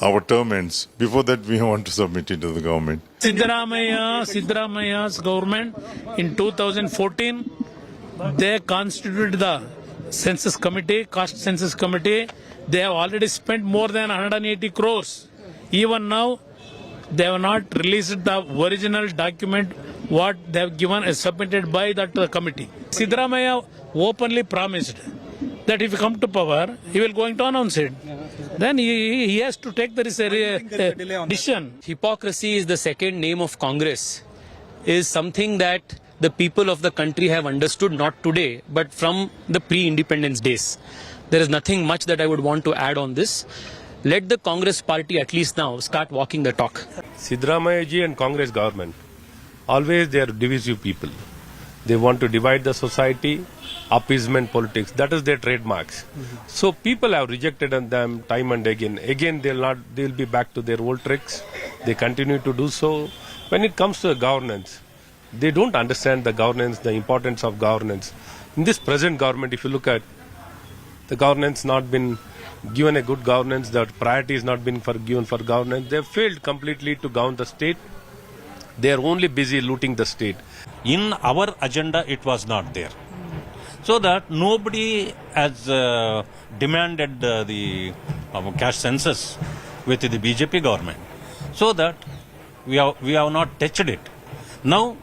Our term ends. Before that, we want to submit it to the government. Siddaramaiah's government in 2014, they constituted the census committee, caste census committee. They have already spent more than 180 crores. Even now, they have not released the original document what they have given as submitted by that committee. Siddaramaiah openly promised that if he come to power, he will going to announce it. Then he has to take the decision. Hypocrisy is the second name of Congress, is something that the people of the country have understood not today, but from the pre-independence days. There is nothing much that I would want to add on this. Let the Congress party at least now start walking the talk. Siddaramaiah ji and Congress government, always they are divisive people. They want to divide the society, appeasement politics. That is their trademarks. So people have rejected them time and again. Again, they'll be back to their old tricks. They continue to do so. When it comes to governance, they don't understand the governance, the importance of governance. In this present government, if you look at the governance not been given a good governance, the priority is not been given for governance. They have failed completely to govern the state. They are only busy looting the state. In our agenda, it was not there. So that nobody has demanded the caste census with the BJP government. So that we have not touched it. Now,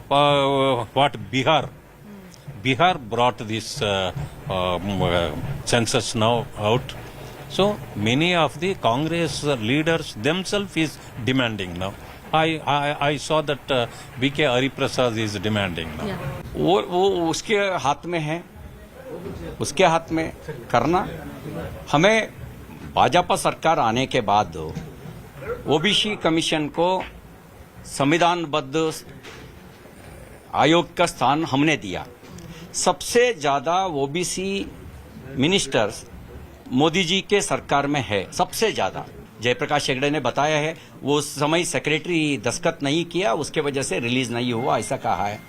what Bihar brought this census now out. So many of the Congress leaders themselves is demanding now. I saw that B.K. Hariprasad is demanding now. वो उसके हाथ में है, उसके हाथ में करना. हमें भाजपा सरकार आने के बाद ओबीसी कमीशन को संविधानबद्ध आयोग का स्थान हमने दिया. सबसे ज्यादा ओबीसी मिनिस्टर्स मोदी जी के सरकार में है, सबसे ज्यादा. जयप्रकाश हेगड़े ने बताया है, वो उस समय सेक्रेटरी दस्तखत नहीं किया, उसके वजह से रिलीज नहीं हुआ, ऐसा कहा है.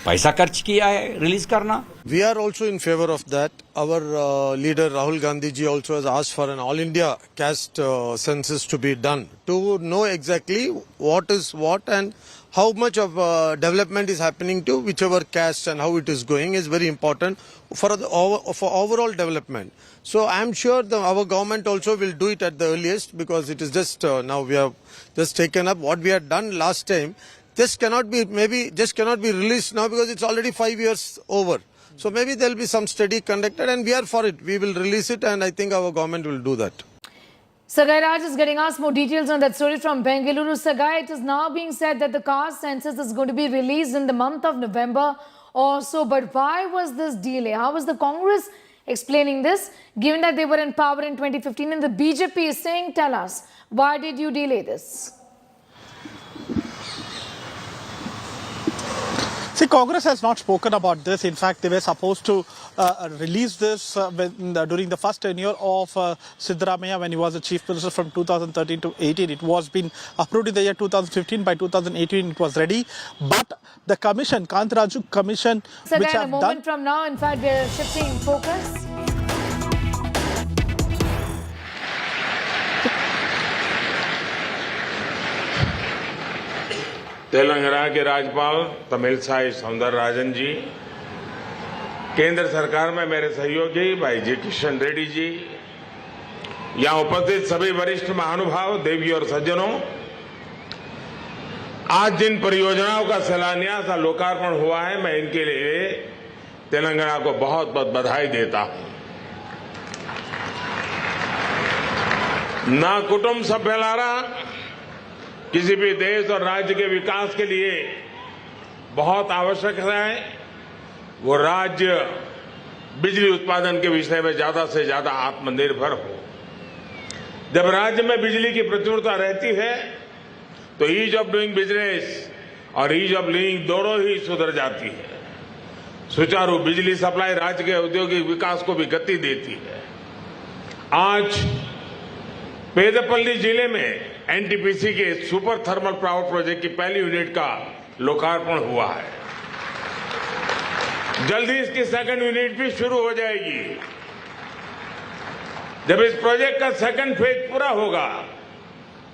पैसा खर्च किया है रिलीज करना. We are also in favor of that. Our leader Rahul Gandhi ji also has asked for an all India caste census to be done to know exactly what is what and how much of development is happening to whichever caste and how it is going is very important for overall development. So I am sure our government also will do it at the earliest, because it is just now we have just taken up what we had done last time. This cannot be released now because it's already 5 years over. So maybe there will be some study conducted and we are for it. We will release it and I think our government will do that. Sagai Raj is getting us more details on that story from Bengaluru. Sagai, it is now being said that the caste census is going to be released in the month of November or so. But why was this delay? How was the Congress explaining this, given that they were in power in 2015 and the BJP is saying, tell us, why did you delay this? See, Congress has not spoken about this. In fact, they were supposed to release this during the first tenure of Siddaramaiah when he was the chief minister from 2013 to 18. It was been approved in the year 2015. By 2018, it was ready. But the commission, Kantaraju Commission, So which again, have a moment from now, in fact, we are shifting focus. Telangana के राज्यपाल तमिलसाई सौंदरराजन जी, केंद्र सरकार में मेरे सहयोगी भाई जी किशन रेड्डी जी, यहां उपस्थित सभी वरिष्ठ महानुभाव, देवी और सज्जनों, आज जिन परियोजनाओं का शिलान्यास और लोकार्पण हुआ है, मैं इनके लिए तेलंगाना को बहुत बहुत बधाई देता हूं। ना कुटुंब सभ्यलारा किसी भी देश और राज्य के विकास के लिए बहुत आवश्यक है वो राज्य बिजली उत्पादन के विषय में ज्यादा से ज्यादा आत्मनिर्भर हो। जब राज्य में बिजली की प्रचुरता रहती है तो ईज ऑफ डूइंग बिजनेस और ईज ऑफ लिविंग दोनों ही सुधर जाती है। सुचारू बिजली सप्लाई राज्य के औद्योगिक विकास को भी गति देती है। आज पेदपल्ली जिले में एनटीपीसी के सुपर थर्मल पावर प्रोजेक्ट की पहली यूनिट का लोकार्पण हुआ है। जल्दी इसकी सेकंड यूनिट भी शुरू हो जाएगी। जब इस प्रोजेक्ट का सेकंड फेज पूरा होगा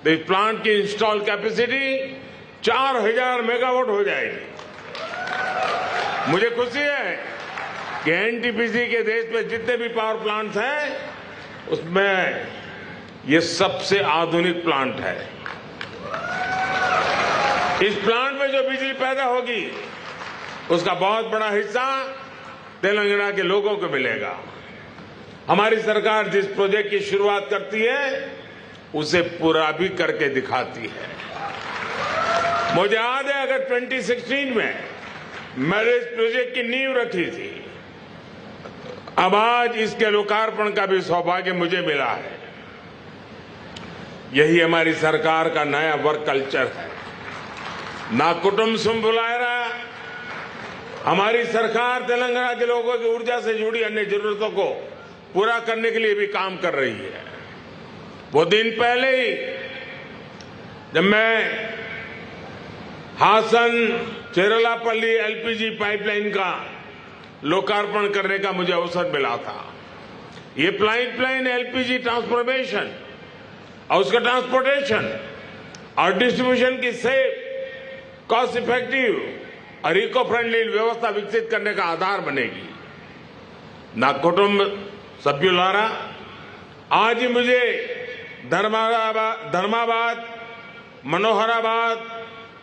तो इस प्लांट की इंस्टॉल कैपेसिटी 4000 मेगावाट हो जाएगी। मुझे खुशी है कि एनटीपीसी के देश में जितने भी पावर प्लांट्स हैं उसमें ये सबसे आधुनिक प्लांट है। इस प्लांट में जो बिजली पैदा होगी उसका बहुत बड़ा हिस्सा तेलंगाना के लोगों को मिलेगा। हमारी सरकार जिस प्रोजेक्ट की शुरुआत करती है उसे पूरा भी करके दिखाती है। मुझे याद है अगर 2016 में मैंने इस प्रोजेक्ट की नींव रखी थी, अब आज इसके लोकार्पण का भी सौभाग्य मुझे मिला है। यही हमारी सरकार का नया वर्क कल्चर है। ना कुटुंब सुम्बुलायरा, हमारी सरकार तेलंगाना के लोगों की ऊर्जा से जुड़ी अन्य जरूरतों को पूरा करने के लिए भी काम कर रही है। वो दिन पहले ही जब मैं हासन चेरलापल्ली एलपीजी पाइपलाइन का लोकार्पण करने का मुझे अवसर मिला था। ये पाइपलाइन एलपीजी ट्रांसफॉर्मेशन और उसका ट्रांसपोर्टेशन और डिस्ट्रीब्यूशन की सेफ, कॉस्ट इफेक्टिव और इको फ्रेंडली व्यवस्था विकसित करने का आधार बनेगी। ना कुटुंब सभ्युलारा, आज ही मुझे धर्माबाद, मनोहराबाद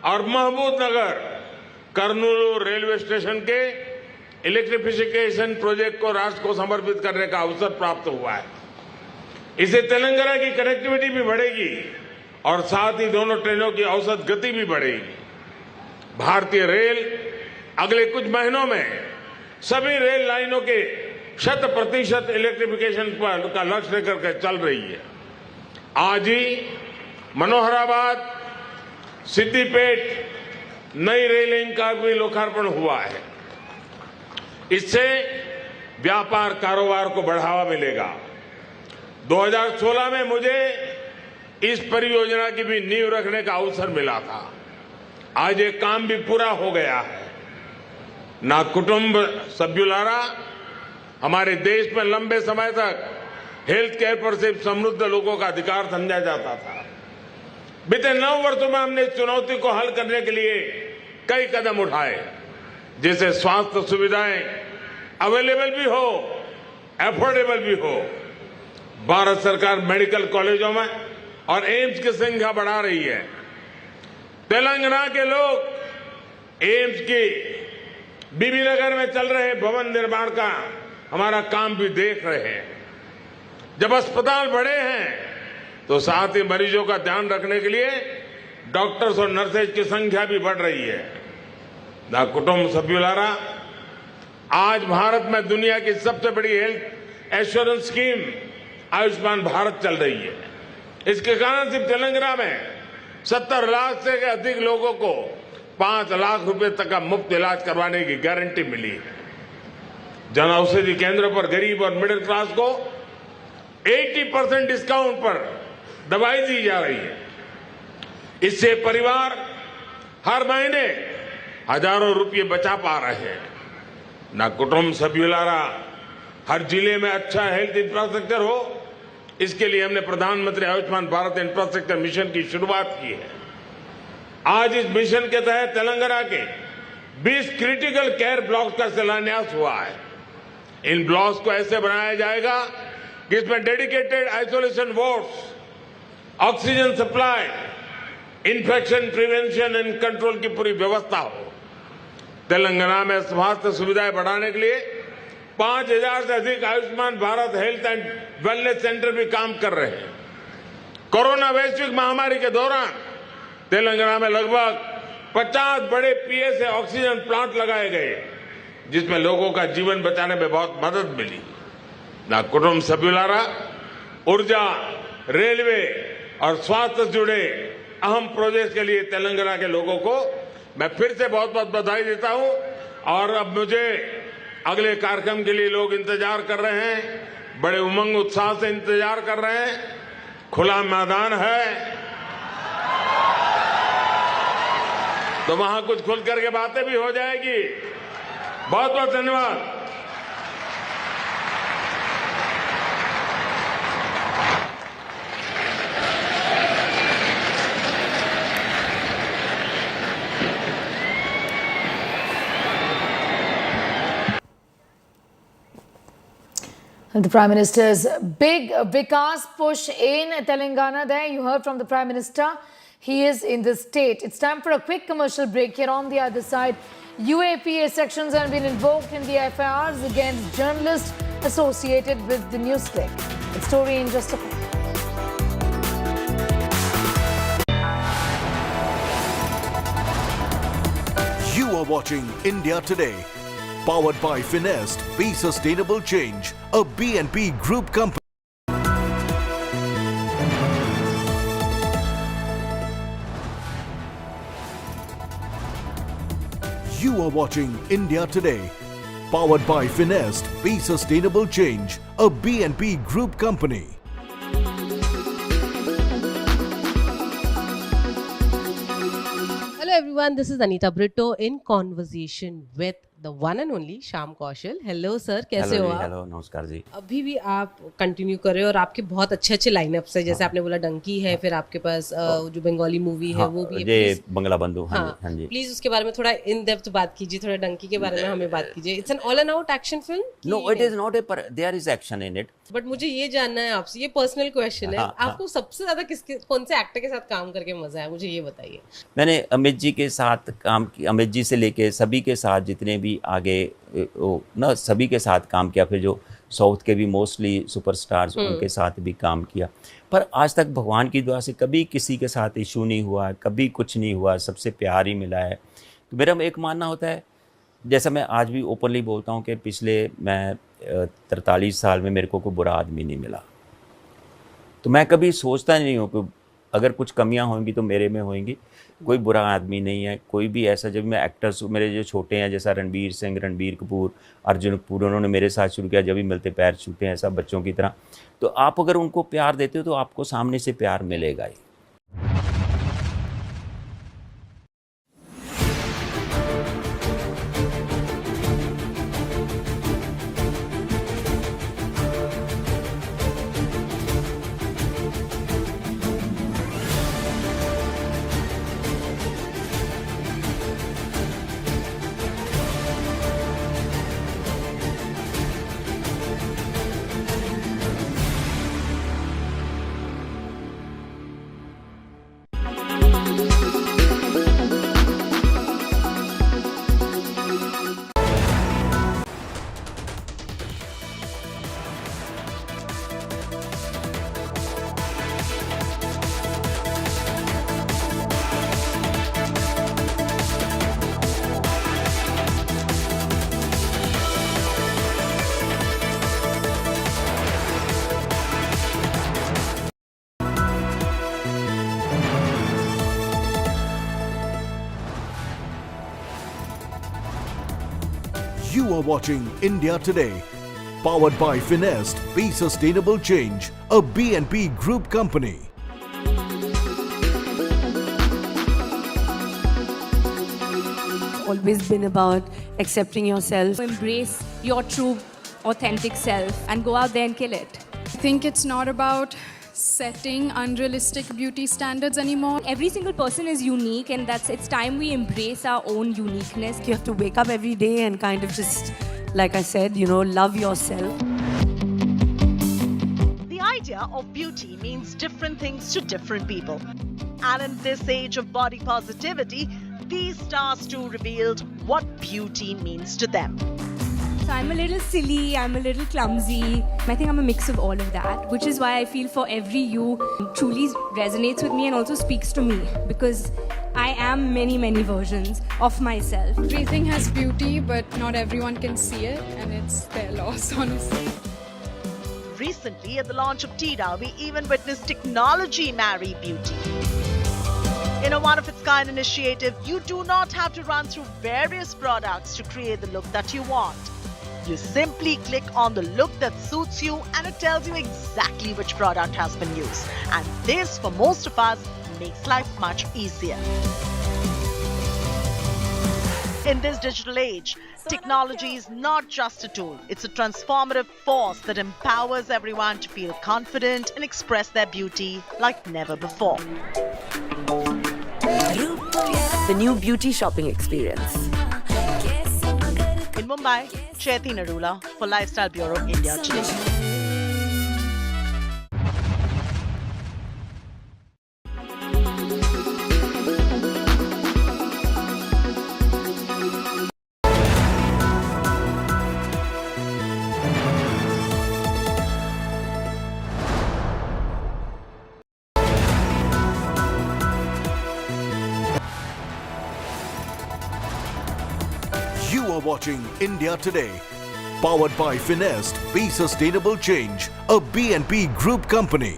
और महबूबनगर कर्नूल रेलवे स्टेशन के इलेक्ट्रिफिकेशन प्रोजेक्ट को राष्ट्र को समर्पित करने का अवसर प्राप्त हुआ है। इससे तेलंगाना की कनेक्टिविटी भी बढ़ेगी और साथ ही दोनों ट्रेनों की औसत गति भी बढ़ेगी। भारतीय रेल अगले कुछ महीनों में सभी रेल लाइनों के 100% इलेक्ट्रिफिकेशन का लक्ष्य लेकर के चल रही है। आज ही मनोहराबाद सिद्दीपेट नई रेल लाइन का भी लोकार्पण हुआ है। इससे व्यापार कारोबार को बढ़ावा मिलेगा। 2016 में मुझे इस परियोजना की भी नींव रखने का अवसर मिला था। आज ये काम भी पूरा हो गया है। ना कुटुंब सभ्युलारा, हमारे देश में लंबे समय तक हेल्थ केयर पर सिर्फ समृद्ध लोगों का अधिकार समझा जाता था। बीते 9 वर्षों में हमने इस चुनौती को हल करने के लिए कई कदम उठाए, जैसे स्वास्थ्य सुविधाएं अवेलेबल भी हो, एफोर्डेबल भी हो। भारत सरकार मेडिकल कॉलेजों में और एम्स की संख्या बढ़ा रही है। तेलंगाना के लोग एम्स की बीबी नगर में चल रहे भवन निर्माण का हमारा काम भी देख रहे हैं। जब अस्पताल बड़े हैं तो साथ ही मरीजों का ध्यान रखने के लिए डॉक्टर्स और नर्सेज की संख्या भी बढ़ रही है। ना कुटुंब सभ्युलारा, आज भारत में दुनिया की सबसे बड़ी health assurance scheme Ayushman Bharat चल रही है। इसके कारण सिर्फ तेलंगाना में 70 लाख से अधिक लोगों को 5 लाख रुपए तक का मुफ्त इलाज करवाने की गारंटी मिली है। जन औषधि केंद्र पर गरीब और मिडिल क्लास को 80% डिस्काउंट पर दवाई दी जा रही है। इससे परिवार हर महीने हजारों रुपये बचा पा रहे हैं। ना कुटुंब सभ्युलारा हर जिले में अच्छा हेल्थ इंफ्रास्ट्रक्चर हो, इसके लिए हमने प्रधानमंत्री आयुष्मान भारत इंफ्रास्ट्रक्चर मिशन की शुरुआत की है। आज इस मिशन के तहत तेलंगाना के 20 क्रिटिकल केयर ब्लॉक्स का शिलान्यास हुआ है। इन ब्लॉक्स को ऐसे बनाया जाएगा कि इसमें dedicated isolation wards, oxygen supply, infection prevention and control की पूरी व्यवस्था हो। तेलंगाना में स्वास्थ्य सुविधाएं बढ़ाने के लिए 5000 से अधिक Ayushman Bharat health and wellness centre भी काम कर रहे हैं। कोरोना वैश्विक महामारी के दौरान तेलंगाना में लगभग 50 बड़े पीएसए ऑक्सीजन प्लांट लगाए गए, जिसमें लोगों का जीवन बचाने में बहुत मदद मिली। ना कुटुंब सभ्युलारा ऊर्जा, रेलवे और स्वास्थ्य से जुड़े अहम प्रोजेक्ट के लिए तेलंगाना के लोगों को मैं फिर से बहुत बहुत बधाई देता हूं। और अब मुझे अगले कार्यक्रम के लिए लोग इंतजार कर रहे हैं, बड़े उमंग उत्साह से इंतजार कर रहे हैं। खुला मैदान है, तो वहां कुछ खुल करके बातें भी हो जाएगी। बहुत बहुत धन्यवाद। The Prime Minister's big Vikas push in Telangana there. You heard from the Prime Minister. He is in the state. It's time for a quick commercial break. Here on the other side, UAPA sections have been invoked in the FIRs against journalists associated with the NewsClick. The story in just a moment. You are watching India Today. Powered by Finest, Be Sustainable Change, a BNP Group company. You are watching India Today. Powered by Finest, Be Sustainable Change, a BNP Group company. Hello everyone, this is Anita Brito in conversation with the one and only Shyam Kaushal. Hello sir, कैसे हो आप? Hello, नमस्कार जी. अभी भी आप continue कर रहे हो और आपके बहुत अच्छे अच्छे लाइनअप्स है. जैसे आपने बोला डंकी है, फिर आपके पास जो बंगाली मूवी है वो भी है. ये बंगला बंधु. हाँ जी. प्लीज उसके बारे में थोड़ा इन डेप्थ बात कीजिए. थोड़ा डंकी के बारे में हमें बात कीजिए. It's an all and out action film? No, it is not a, there is action in it. But मुझे ये जानना है आपसे, ये पर्सनल क्वेश्चन है, आपको सबसे ज्यादा कौन से एक्टर के साथ काम करके मजा है, मुझे ये बताइए. मैंने अमित जी के साथ काम किया, अमित जी से लेके सभी के साथ जितने भी आगे ना सभी के साथ काम किया. फिर जो साउथ के भी मोस्टली सुपरस्टार्स उनके साथ भी काम किया. पर आज तक भगवान की दुआ से कभी किसी के साथ इशू नहीं हुआ, कभी कुछ नहीं हुआ, सबसे प्यार ही मिला है. तो मेरा एक मानना होता है, जैसा मैं आज भी ओपनली बोलता हूँ कि पिछले मैं 43 साल में मेरे को कोई बुरा आदमी नहीं मिला. तो मैं कभी सोचता नहीं हूँ कि अगर कुछ कमियां होंगी तो मेरे में होंगी. कोई बुरा आदमी नहीं है कोई भी ऐसा. जब मैं एक्टर्स मेरे जो छोटे हैं जैसा रणबीर सिंह, रणबीर कपूर, अर्जुन कपूर, उन्होंने मेरे साथ शुरू किया. जब भी मिलते पैर छूते हैं, सब बच्चों की तरह. तो आप अगर उनको प्यार देते हो तो आपको सामने से प्यार मिलेगा ही. You are watching India Today, powered by Finest, Be Sustainable Change, a BNP Group company. Always been about accepting yourself. Embrace your true, authentic self and go out there and kill it. I think it's not about setting unrealistic beauty standards anymore. Every single person is unique, and it's time we embrace our own uniqueness. You have to wake up every day and kind of just, like I said, love yourself. The idea of beauty means different things to different people. And in this age of body positivity, these stars too revealed what beauty means to them. So I'm a little silly, I'm a little clumsy. I think I'm a mix of all of that, which is why I feel For Every You truly resonates with me and also speaks to me, because I am many, many versions of myself. Everything has beauty, but not everyone can see it, and it's their loss, honestly. Recently, at the launch of Tida, we even witnessed technology marry beauty. In a one-of-its-kind initiative, you do not have to run through various products to create the look that you want. You simply click on the look that suits you and it tells you exactly which product has been used. And this, for most of us, makes life much easier. In this digital age, technology is not just a tool. It's a transformative force that empowers everyone to feel confident and express their beauty like never before. The new beauty shopping experience. In Mumbai, Chaiti Narula for Lifestyle Bureau India Today. You are watching India Today, powered by Finest, Be Sustainable Change, a BNP Group company.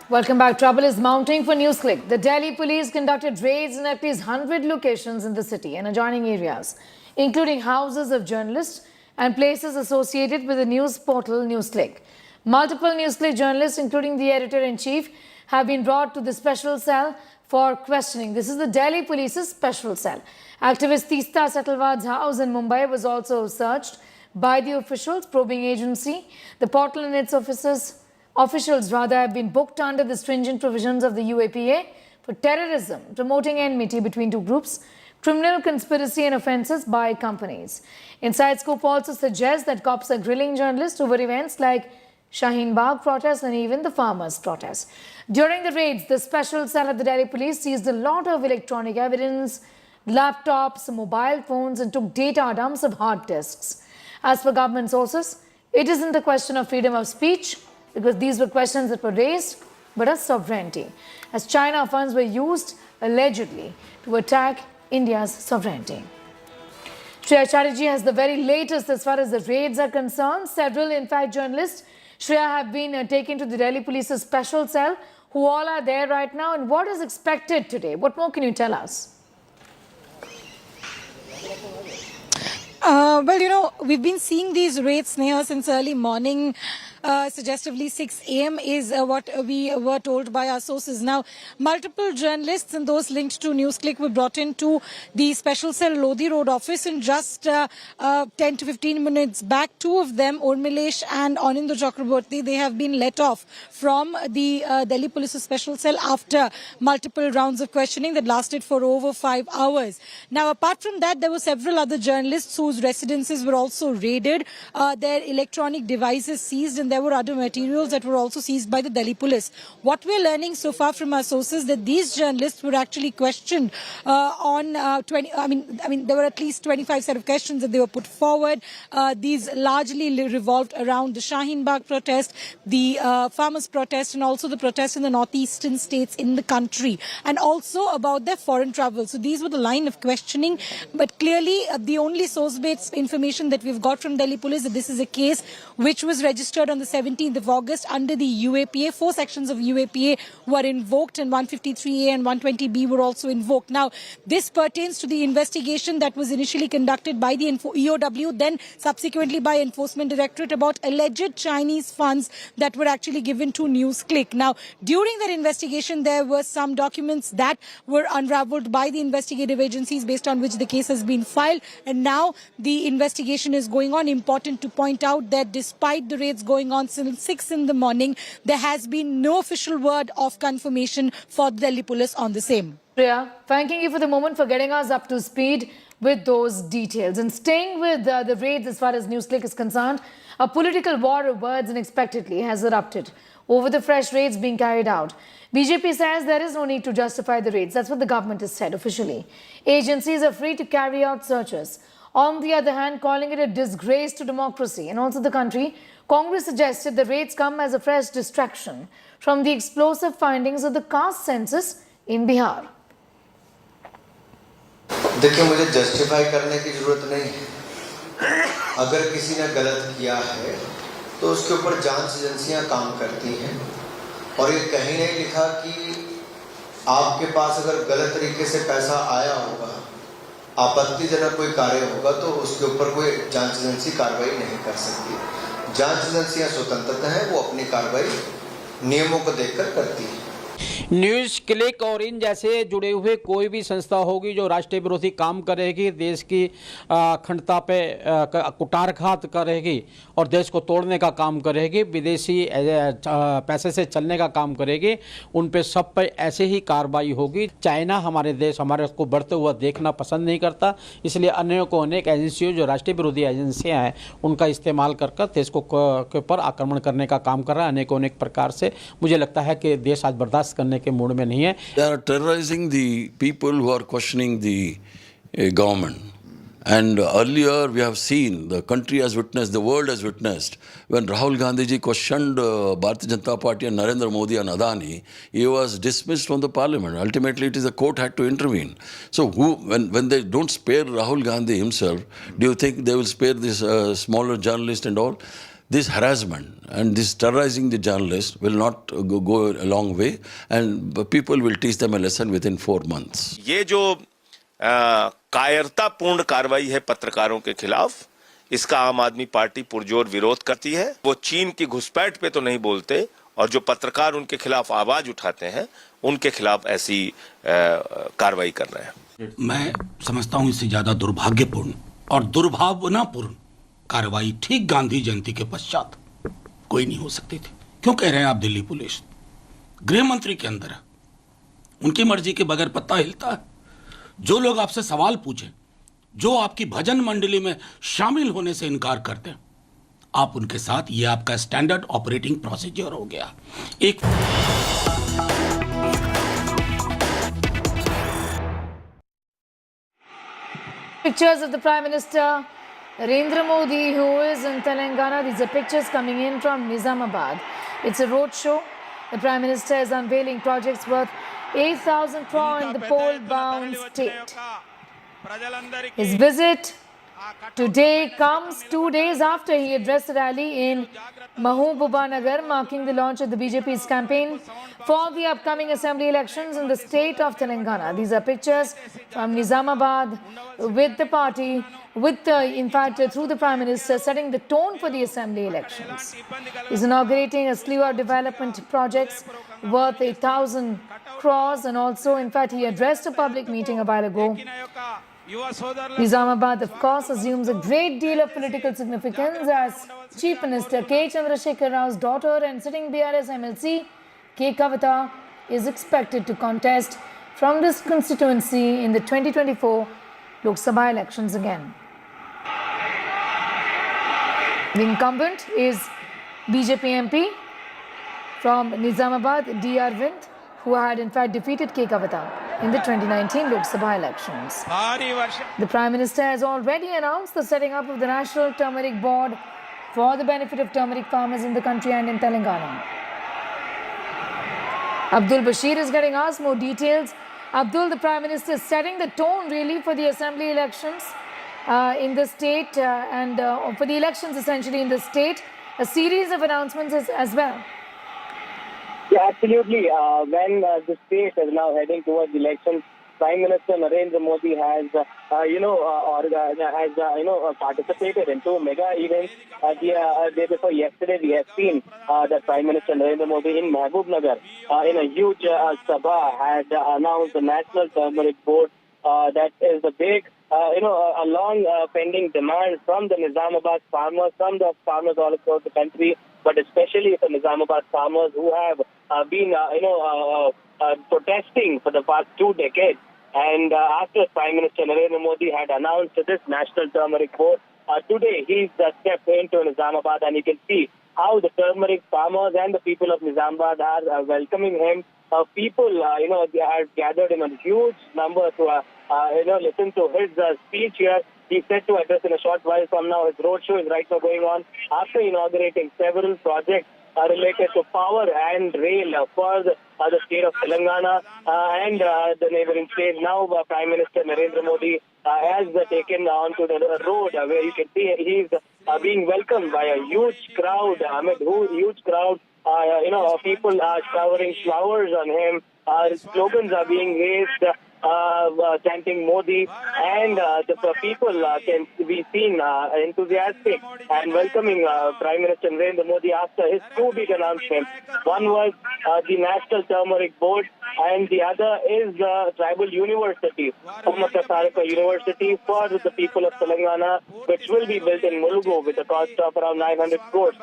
Welcome back. Trouble is mounting for NewsClick. The Delhi police conducted raids in at least 100 locations in the city and adjoining areas, including houses of journalists and places associated with the news portal NewsClick. Multiple NewsClick journalists, including the editor-in-chief, have been brought to the special cell for questioning. This is the Delhi police's special cell. Activist Teesta Setalwad's house in Mumbai was also searched by the officials, probing agency. The portal and its officials have been booked under the stringent provisions of the UAPA for terrorism, promoting enmity between two groups, criminal conspiracy and offences by companies. Inside Scoop also suggests that cops are grilling journalists over events like Shaheen Bagh protest and even the farmers' protest. During the raids, the special cell of the Delhi police seized a lot of electronic evidence, laptops, mobile phones, and took data dumps of hard disks. As per government sources, it isn't a question of freedom of speech, because these were questions that were raised, but of sovereignty, as China funds were used allegedly to attack India's sovereignty. Shreya Chatterjee has the very latest as far as the raids are concerned. Several, in fact, journalists, Shreya, have been taken to the Delhi police's special cell, who all are there right now. And what is expected today? What more can you tell us? Well, we've been seeing these raids, Sneha, since early morning. Suggestively 6 a.m. is what we were told by our sources. Now, multiple journalists and those linked to NewsClick were brought into the special cell Lodi Road office in just 10 to 15 minutes back. Two of them, Urmilesh and Anindra Chakraborty, they have been let off from the Delhi Police's special cell after multiple rounds of questioning that lasted for over 5 hours. Now, apart from that, there were several other journalists whose residences were also raided, their electronic devices seized, and there were other materials that were also seized by the Delhi police. What we're learning so far from our sources that these journalists were actually questioned on there were at least 25 set of questions that they were put forward. These largely revolved around the Shaheen Bagh protest, the farmers' protest, and also the protest in the northeastern states in the country, and also about their foreign travel. So these were the line of questioning. But clearly, the only source-based information that we've got from Delhi police that this is a case which was registered on the 17th of August under the UAPA. 4 sections of UAPA were invoked and 153A and 120B were also invoked. Now, this pertains to the investigation that was initially conducted by the EOW, then subsequently by Enforcement Directorate about alleged Chinese funds that were actually given to NewsClick. Now, during that investigation, there were some documents that were unraveled by the investigative agencies based on which the case has been filed. And now the investigation is going on. Important to point out that despite the raids going on since 6 in the morning, there has been no official word of confirmation for the Delhi police on the same. Priya, thanking you for the moment for getting us up to speed with those details. And staying with the raids as far as NewsClick is concerned, a political war of words unexpectedly has erupted over the fresh raids being carried out. BJP says there is no need to justify the raids. That's what the government has said officially. Agencies are free to carry out searches. On the other hand, calling it a disgrace to democracy and also the country, Congress suggested the raids come as a fresh distraction from the explosive findings of the caste census in Bihar. देखिए, मुझे justify करने की जरूरत नहीं है। अगर किसी ने गलत किया है तो उसके ऊपर जांच एजेंसियां काम करती हैं और ये कहीं नहीं लिखा कि आपके पास अगर गलत तरीके से पैसा आया होगा, आपत्तिजनक कोई कार्य होगा तो उसके ऊपर कोई जांच एजेंसी कार्रवाई नहीं कर सकती। जांच एजेंसियां स्वतंत्र हैं, वो अपनी कार्रवाई नियमों को देखकर करती हैं। न्यूज़ क्लिक और इन जैसे जुड़े हुए कोई भी संस्था होगी जो राष्ट्रीय विरोधी काम करेगी, देश की अखंडता पे कुटारघात करेगी और देश को तोड़ने का काम करेगी, विदेशी पैसे से चलने का काम करेगी, उन पे सब पे ऐसे ही कार्रवाई होगी। चाइना हमारे देश हमारे को बढ़ते हुआ देखना पसंद नहीं करता, इसलिए अनेक एजेंसियों जो राष्ट्रीय विरोधी एजेंसियाँ हैं उनका इस्तेमाल कर देश को के ऊपर आक्रमण करने का काम कर रहा है अनेक प्रकार से। मुझे लगता है कि देश आज बर्दाश्त करने के मूड में नहीं है। They are terrorizing the people who are questioning the government. And earlier we have seen, the country has witnessed, the world has witnessed, when Rahul Gandhi ji questioned Bharatiya Janata Party and Narendra Modi and Adani, he was dismissed from the parliament. Ultimately it is the court had to intervene. So when they don't spare Rahul Gandhi himself, do you think they will spare this smaller journalist and all? This harassment and this terrorizing the journalists will not go a long way, and people will teach them a lesson within 4 months. ये जो कायरतापूर्ण कार्रवाई है पत्रकारों के खिलाफ, इसका आम आदमी पार्टी पुरजोर विरोध करती है। वो चीन की घुसपैठ पे तो नहीं बोलते और जो पत्रकार उनके खिलाफ आवाज उठाते हैं उनके खिलाफ ऐसी कार्रवाई कर रहे हैं। मैं समझता हूं इससे ज्यादा दुर्भाग्यपूर्ण और दुर्भावनापूर्ण कार्रवाई ठीक गांधी जयंती के पश्चात कोई नहीं हो सकती थी। क्यों कह रहे हैं आप दिल्ली पुलिस गृह मंत्री के अंदर है, उनकी मर्जी के बगैर पत्ता हिलता है। जो लोग आपसे सवाल पूछे, जो आपकी भजन मंडली में शामिल होने से इनकार करते हैं, आप उनके साथ, ये आपका स्टैंडर्ड ऑपरेटिंग प्रोसीजर हो गया। एक Pictures of the Prime Minister Narendra Modi, who is in Telangana. These are pictures coming in from Nizamabad. It's a roadshow. The Prime Minister is unveiling projects worth 8,000 crore in the poll-bound state. His visit today comes 2 days after he addressed a rally in Mahbubanagar, marking the launch of the BJP's campaign for the upcoming assembly elections in the state of Telangana. These are pictures from Nizamabad with the party, in fact, through the Prime Minister, setting the tone for the assembly elections. He's inaugurating a slew of development projects worth 8,000 crores, and also, in fact, he addressed a public meeting a while ago. Nizamabad, of course, assumes a great deal of political significance as Chief Minister K. Chandrasekhar Rao's daughter and sitting BRS MLC K. Kavita is expected to contest from this constituency in the 2024 Lok Sabha elections again. The incumbent is BJP MP from Nizamabad, D. Arvind, who had in fact defeated K. Kavita in the 2019 Lok Sabha elections. The Prime Minister has already announced the setting up of the National Turmeric Board for the benefit of turmeric farmers in the country and in Telangana. Abdul Bashir is getting us more details. Abdul, the Prime Minister is setting the tone really for the assembly elections in the state and for the elections essentially in the state. a series of announcements as well. Yeah, absolutely. When the state is now heading towards elections, Prime Minister Narendra Modi has, participated in two mega events. The day before yesterday, we have seen that Prime Minister Narendra Modi in Mahbubnagar, in a huge sabha, had announced the National Turmeric Board. That is the big, a long pending demand from the Nizamabad farmers, from the farmers all across the country, but especially for Nizamabad farmers who have been, protesting for the past 2 decades. And after Prime Minister Narendra Modi had announced this National Turmeric Board, today he's stepped into Nizamabad, and you can see how the turmeric farmers and the people of Nizamabad are welcoming him. People, they are gathered in a huge number to, listen to his speech here. He's set to address in a short while from now. His roadshow is right now going on after inaugurating several projects related to power and rail for the state of Telangana and the neighboring states. Now, Prime Minister Narendra Modi has taken onto the road where you can see he's being welcomed by a huge crowd. Huge crowd. People are showering flowers on him. Slogans are being raised, chanting Modi, and the people can be seen enthusiastic and welcoming Prime Minister Narendra Modi after his two big announcements. One was the National Turmeric Board, and the other is the Tribal University, Ummakasarika University for the people of Telangana, which will be built in Mulugu with a cost of around 900 crores.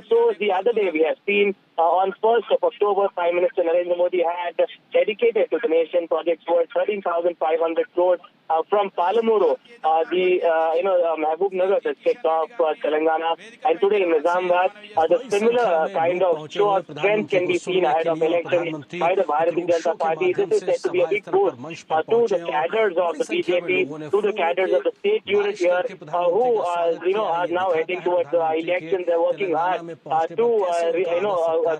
So the other day we have seen on 1st of October, Prime Minister Narendra Modi had dedicated to the nation projects worth 13,500 crores from Palamuru, Mahbubnagar district of Telangana, and today in Nizamabad, the similar kind of show of strength can be seen ahead of elections by the Bharatiya Janata Party. This is said to be a big boost to the cadres of the BJP, to the cadres of the state unit here, who are now heading towards the elections. They're working hard to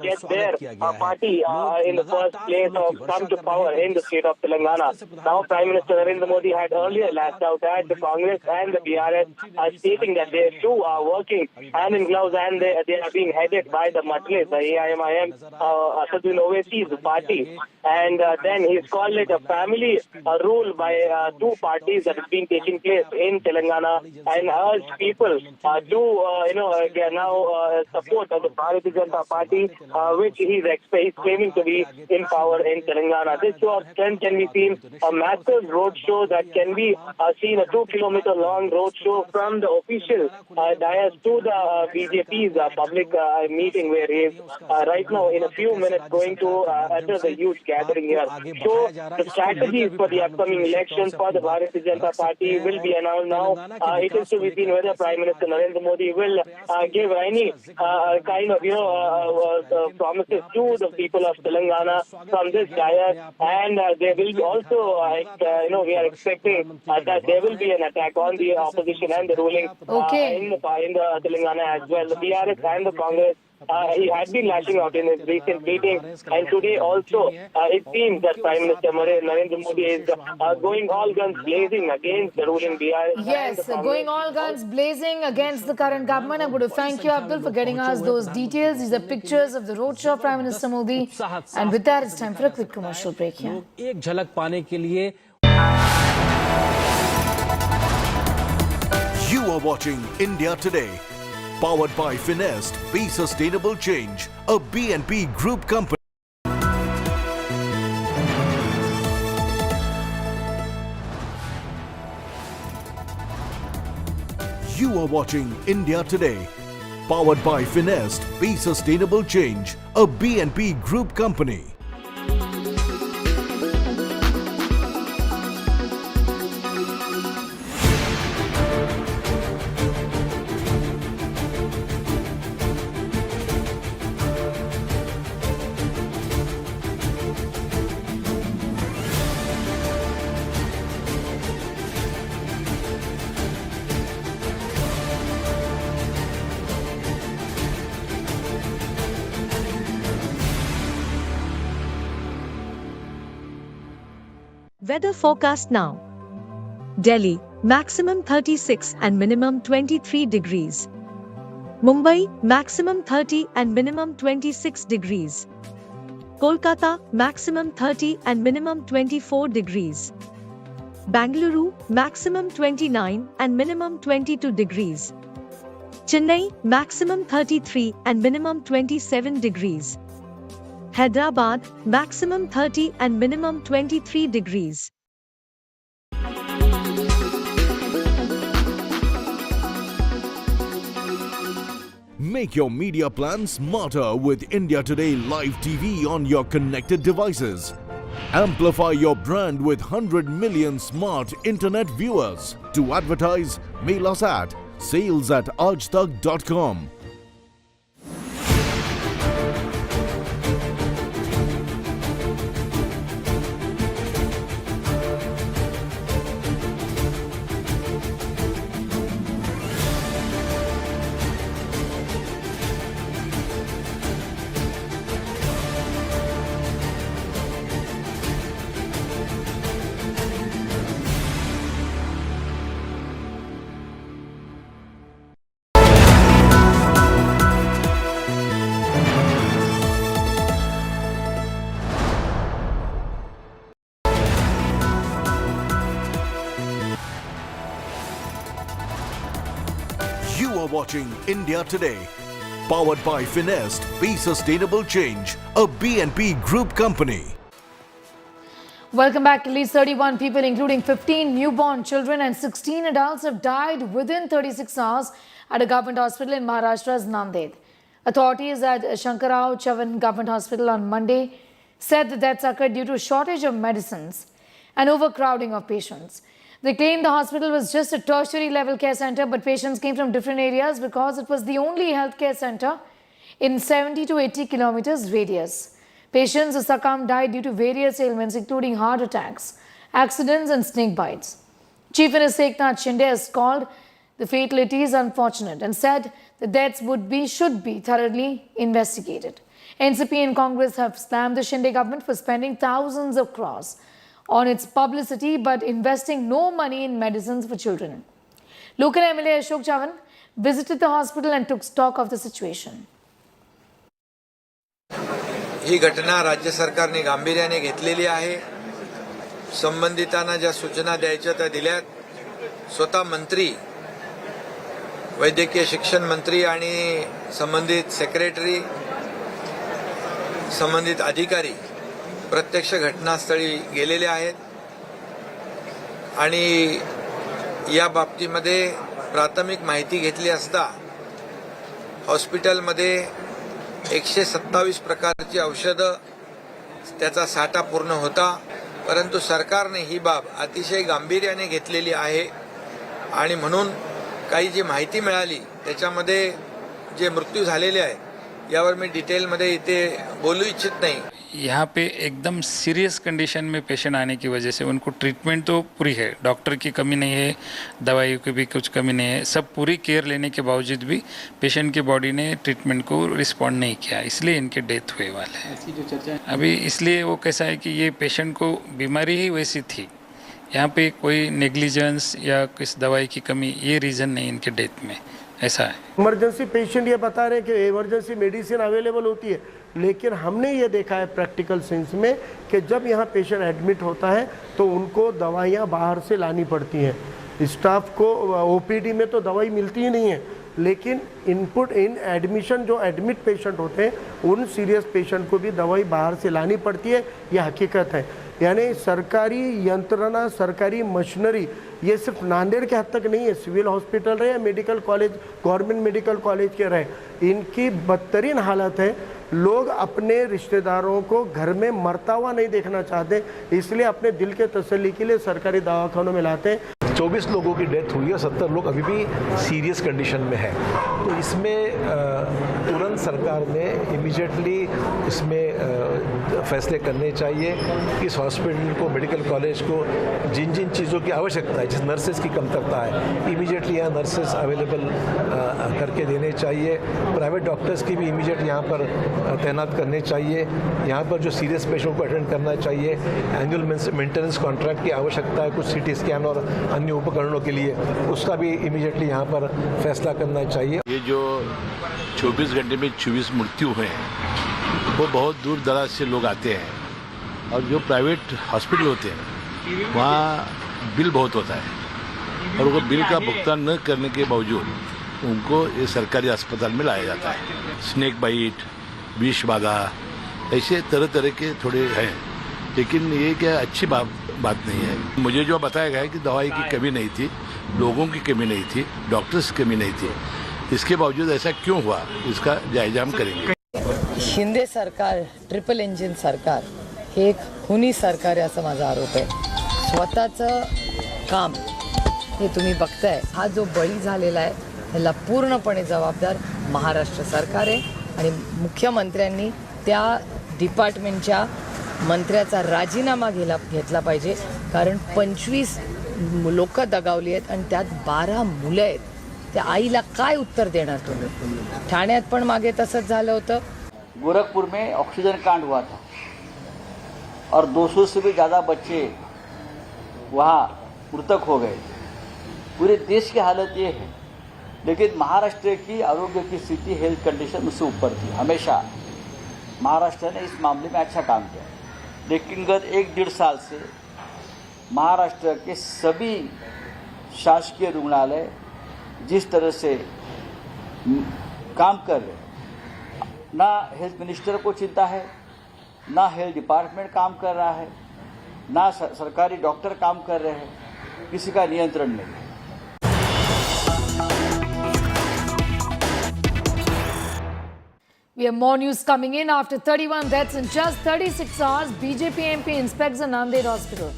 get their party in the first place or come to power in the state of Telangana. Now, Prime Minister Narendra Modi had earlier lashed out at the Congress and the BRS, stating that they too are working hand in gloves and they are being headed by the Majlis, the AIMIM, Asaduddin Owaisi's party. And then he's called it a family rule by two parties that has been taking place in Telangana, and urged people to now support the Bharatiya Janata Party, which he's claiming to be in power in Telangana. This show of strength can be seen, a massive road show that can be seen, a 2-kilometer long road show from the official dais to the BJP's public meeting, where he is right now in a few minutes going to address a huge gathering here. So the strategies for the upcoming elections for the Bharatiya Janata Party will be announced now. It is to be seen whether Prime Minister Narendra Modi will give any kind of promises to the people of Telangana from this dais, and there will be also, we are expecting that there will be an attack on the opposition and the ruling in the Telangana as well. The BRS and the Congress, he had been lashing out in his recent meeting, and today also it seems that Prime Minister Narendra Modi is going all guns blazing against the ruling BRS. Yes, going all guns blazing against the current government. I'm going to thank you, Abdul, for getting us those details. These are pictures of the roadshow of Prime Minister Modi. And with that, it's time for a quick commercial break here. एक झलक पाने के लिए You are watching India Today, powered by Finest, Be Sustainable Change, a BNP Group company. You are watching India Today, powered by Finest, Be Sustainable Change, a BNP Group company. Weather forecast now. Delhi, maximum 36 and minimum 23 degrees. Mumbai, maximum 30 and minimum 26 degrees. Kolkata, maximum 30 and minimum 24 degrees. Bangalore, maximum 29 and minimum 22 degrees. Chennai, maximum 33 and minimum 27 degrees. Hyderabad, maximum 30 and minimum 23 degrees. Make your media plan smarter with India Today Live TV on your connected devices. Amplify your brand with 100 million smart internet viewers. To advertise, mail us at sales@aajtak.com. You are watching India Today, powered by Finest. Be sustainable change, a BNP Group company. Welcome back. At least 31 people, including 15 newborn children and 16 adults, have died within 36 hours at a government hospital in Maharashtra's Nanded. Authorities at Shankarao Chavan Government Hospital on Monday said the deaths occurred due to a shortage of medicines and overcrowding of patients. They claimed the hospital was just a tertiary level care center, but patients came from different areas because it was the only healthcare center in 70 to 80 kilometers radius. Patients who succumbed died due to various ailments, including heart attacks, accidents and snake bites. Chief Minister Eknath Shinde has called the fatalities unfortunate and said the deaths should be thoroughly investigated. NCP and Congress have slammed the Shinde government for spending thousands of crores on its publicity but investing no money in medicines for children. Local MLA Ashok Chavan visited the hospital and took stock of the situation. ही घटना राज्य सरकारने गांभीर्याने घेतलेली आहे. संबंधितांना ज्या सूचना द्यायच्या त्या दिल्यात. स्वतः मंत्री, वैद्यकीय शिक्षण मंत्री आणि संबंधित सेक्रेटरी, संबंधित अधिकारी प्रत्यक्ष घटनास्थळी गेलेले आहेत आणि या बाबतीमध्ये प्राथमिक माहिती घेतली असता हॉस्पिटलमध्ये 127 प्रकारची औषधं त्याचा साठा पूर्ण होता, परंतु सरकारने ही बाब अतिशय गांभीर्याने घेतलेली आहे आणि म्हणून काही जी माहिती मिळाली त्याच्यामध्ये जे मृत्यू झालेले आहे यावर मी डिटेलमध्ये इथे बोलू इच्छित नाही. यहाँ पे एकदम सीरियस कंडीशन में पेशेंट आने की वजह से उनको ट्रीटमेंट तो पूरी है, डॉक्टर की कमी नहीं है, दवाइयों की भी कुछ कमी नहीं है, सब पूरी केयर लेने के बावजूद भी पेशेंट की बॉडी ने ट्रीटमेंट को रिस्पॉन्ड नहीं किया, इसलिए इनके डेथ हुए वाले हैं. ऐसी जो चर्चा है अभी इसलिए वो कैसा है कि ये पेशेंट को बीमारी ही वैसी थी, यहाँ पे कोई नेग्लिजेंस या किस दवाई की कमी ये रीज़न नहीं इनके डेथ में, ऐसा है. इमरजेंसी पेशेंट ये बता रहे हैं कि इमरजेंसी मेडिसिन अवेलेबल होती है, लेकिन हमने ये देखा है प्रैक्टिकल सेंस में कि जब यहाँ पेशेंट एडमिट होता है तो उनको दवाइयाँ बाहर से लानी पड़ती हैं. स्टाफ को ओपीडी में तो दवाई मिलती ही नहीं है, लेकिन इनपुट इन एडमिशन जो एडमिट पेशेंट होते हैं उन सीरियस पेशेंट को भी दवाई बाहर से लानी पड़ती है. यह हकीकत है. यानी सरकारी यंत्रणा, सरकारी मशीनरी ये सिर्फ नांदेड़ के हद तक नहीं है, सिविल हॉस्पिटल रहे या medical college, government medical college के रहे, इनकी बदतरीन हालत है. लोग अपने रिश्तेदारों को घर में मरता हुआ नहीं देखना चाहते, इसलिए अपने दिल के तसल्ली के लिए सरकारी दवाखानों में लाते हैं. 24 लोगों की डेथ हुई है, 70 लोग अभी भी सीरियस कंडीशन में हैं. तो इसमें तुरंत सरकार ने इमीडिएटली इसमें फैसले करने चाहिए कि इस हॉस्पिटल को, मेडिकल कॉलेज को जिन जिन चीज़ों की आवश्यकता है, जिस नर्सेज की कमतरता है, इमीडिएटली यहाँ नर्सेज अवेलेबल करके देने चाहिए। प्राइवेट डॉक्टर्स की भी इमीडिएट यहाँ पर तैनात करने चाहिए। यहाँ पर जो सीरियस पेशेंट को अटेंड करना चाहिए, एनुअल मेंटेनेंस कॉन्ट्रैक्ट की आवश्यकता है कुछ सीटी स्कैन और अन्य उपकरणों के लिए, उसका भी इमीडिएटली यहाँ पर फैसला करना चाहिए। ये जो 24 घंटे में 24 मृत्यु हुए हैं, वो बहुत दूर दराज से लोग आते हैं और जो प्राइवेट हॉस्पिटल होते हैं वहाँ बिल बहुत होता है और वो बिल का भुगतान न करने के बावजूद उनको ये सरकारी अस्पताल में लाया जाता है। स्नेक बाइट, विष बाधा, ऐसे तरह तरह के थोड़े हैं, लेकिन ये क्या अच्छी बात नहीं है। मुझे जो बताया गया है कि दवाई की कमी नहीं थी, लोगों की कमी नहीं थी, डॉक्टर्स की कमी नहीं थी, इसके बावजूद ऐसा क्यों हुआ, इसका जायजा हम करेंगे। शिंदे सरकार, ट्रिपल इंजिन सरकार हे एक खुनी सरकार आहे असा माझा आरोप आहे। स्वतःचं काम हे तुम्ही बघताय, हा जो बळी झालेला आहे त्याला पूर्णपणे जबाबदार महाराष्ट्र सरकार आहे आणि मुख्यमंत्र्यांनी त्या डिपार्टमेंटच्या मंत्र्याचा राजीनामा घेतला पाहिजे, कारण 25 लोक दगावली आहेत आणि त्यात 12 मुलं आहेत। त्या आईला काय उत्तर देणार तुम्ही? ठाण्यात पण मागे तसंच झालं होतं। गोरखपुर में ऑक्सीजन कांड हुआ था और 200 से भी ज़्यादा बच्चे वहाँ मृतक हो गए। पूरे देश की हालत ये है, लेकिन महाराष्ट्र की आरोग्य की स्थिति, हेल्थ कंडीशन उससे ऊपर थी। हमेशा महाराष्ट्र ने इस मामले में अच्छा काम किया, लेकिन गत 1-1.5 साल से महाराष्ट्र के सभी शासकीय रुग्णालय जिस तरह से काम कर रहे हैं, ना हेल्थ मिनिस्टर को चिंता है, ना हेल्थ डिपार्टमेंट काम कर रहा है, ना सरकारी डॉक्टर काम कर रहे हैं, किसी का नियंत्रण नहीं है। We have more news coming in. After 31 deaths in just 36 hours, BJP MP inspects a Nanded hospital.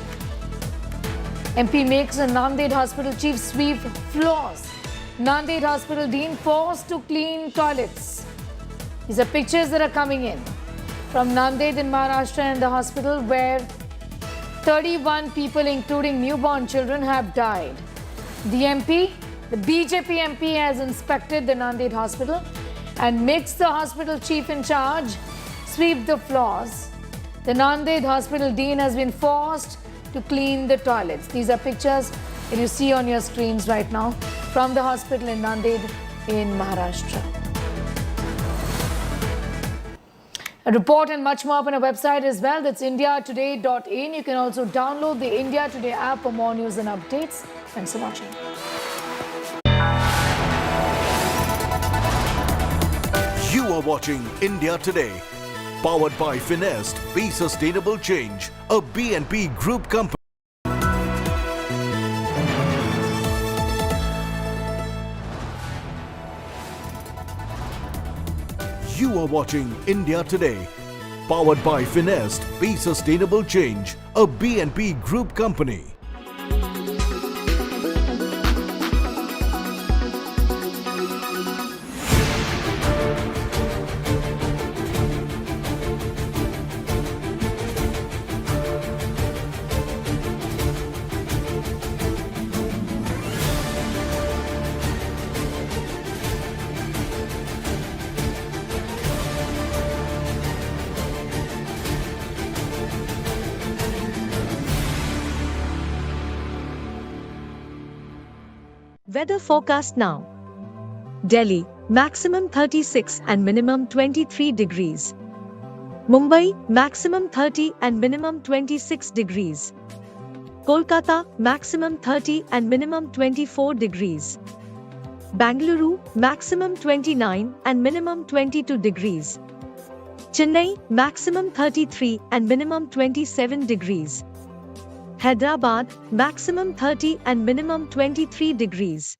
MP makes a Nanded hospital chief sweep floors. Nanded hospital dean forced to clean toilets. These are pictures that are coming in from Nanded in Maharashtra and the hospital where 31 people, including newborn children, have died. The BJP MP has inspected the Nanded hospital and makes the hospital chief in charge sweep the floors. The Nanded hospital dean has been forced to clean the toilets. These are pictures that you see on your screens right now from the hospital in Nanded in Maharashtra. A report and much more up on our website as well. That's indiatoday.in. You can also download the India Today app for more news and updates. Thanks for watching. You are watching India Today, powered by Finest, Be Sustainable Change, a BNP Group company. You are watching India Today, powered by Finest, Be Sustainable Change, a BNP Group company. Weather forecast now. Delhi, maximum 36 and minimum 23 degrees. Mumbai, maximum 30 and minimum 26 degrees. Kolkata, maximum 30 and minimum 24 degrees. Bangalore, maximum 29 and minimum 22 degrees. Chennai, maximum 33 and minimum 27 degrees. Hyderabad, maximum 30 and minimum 23 degrees.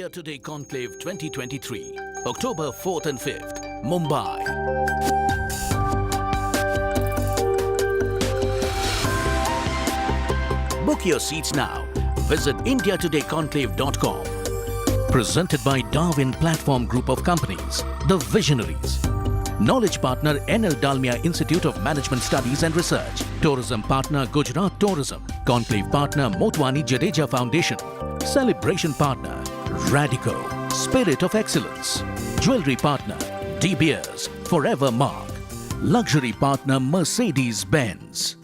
India Today Conclave 2023, October 4th and 5th, Mumbai. Book your seats now. Visit indiatodayconclave.com. Presented by Darwin Platform Group of Companies, The Visionaries. Knowledge partner NL Dalmia Institute of Management Studies and Research. Tourism partner Gujarat Tourism. Conclave partner Motwani Jadeja Foundation. Celebration partner Radico, Spirit of Excellence. Jewelry partner De Beers, Forever Mark. Luxury partner Mercedes-Benz.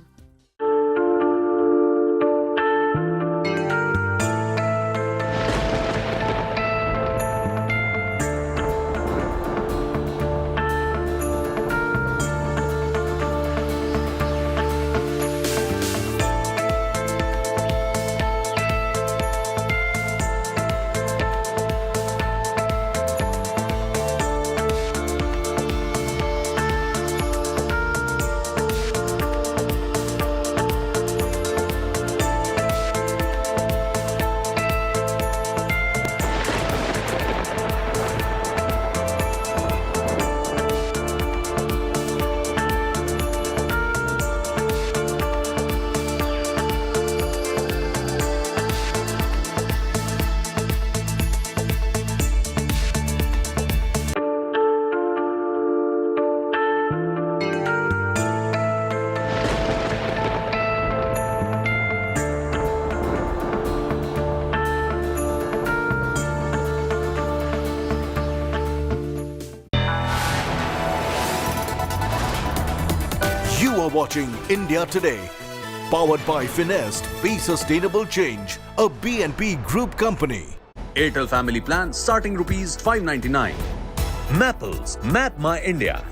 You are watching India Today, powered by Finest, Be Sustainable Change, a BNP Group company. Airtel family plan starting rupees 599. Mapples, Map My India.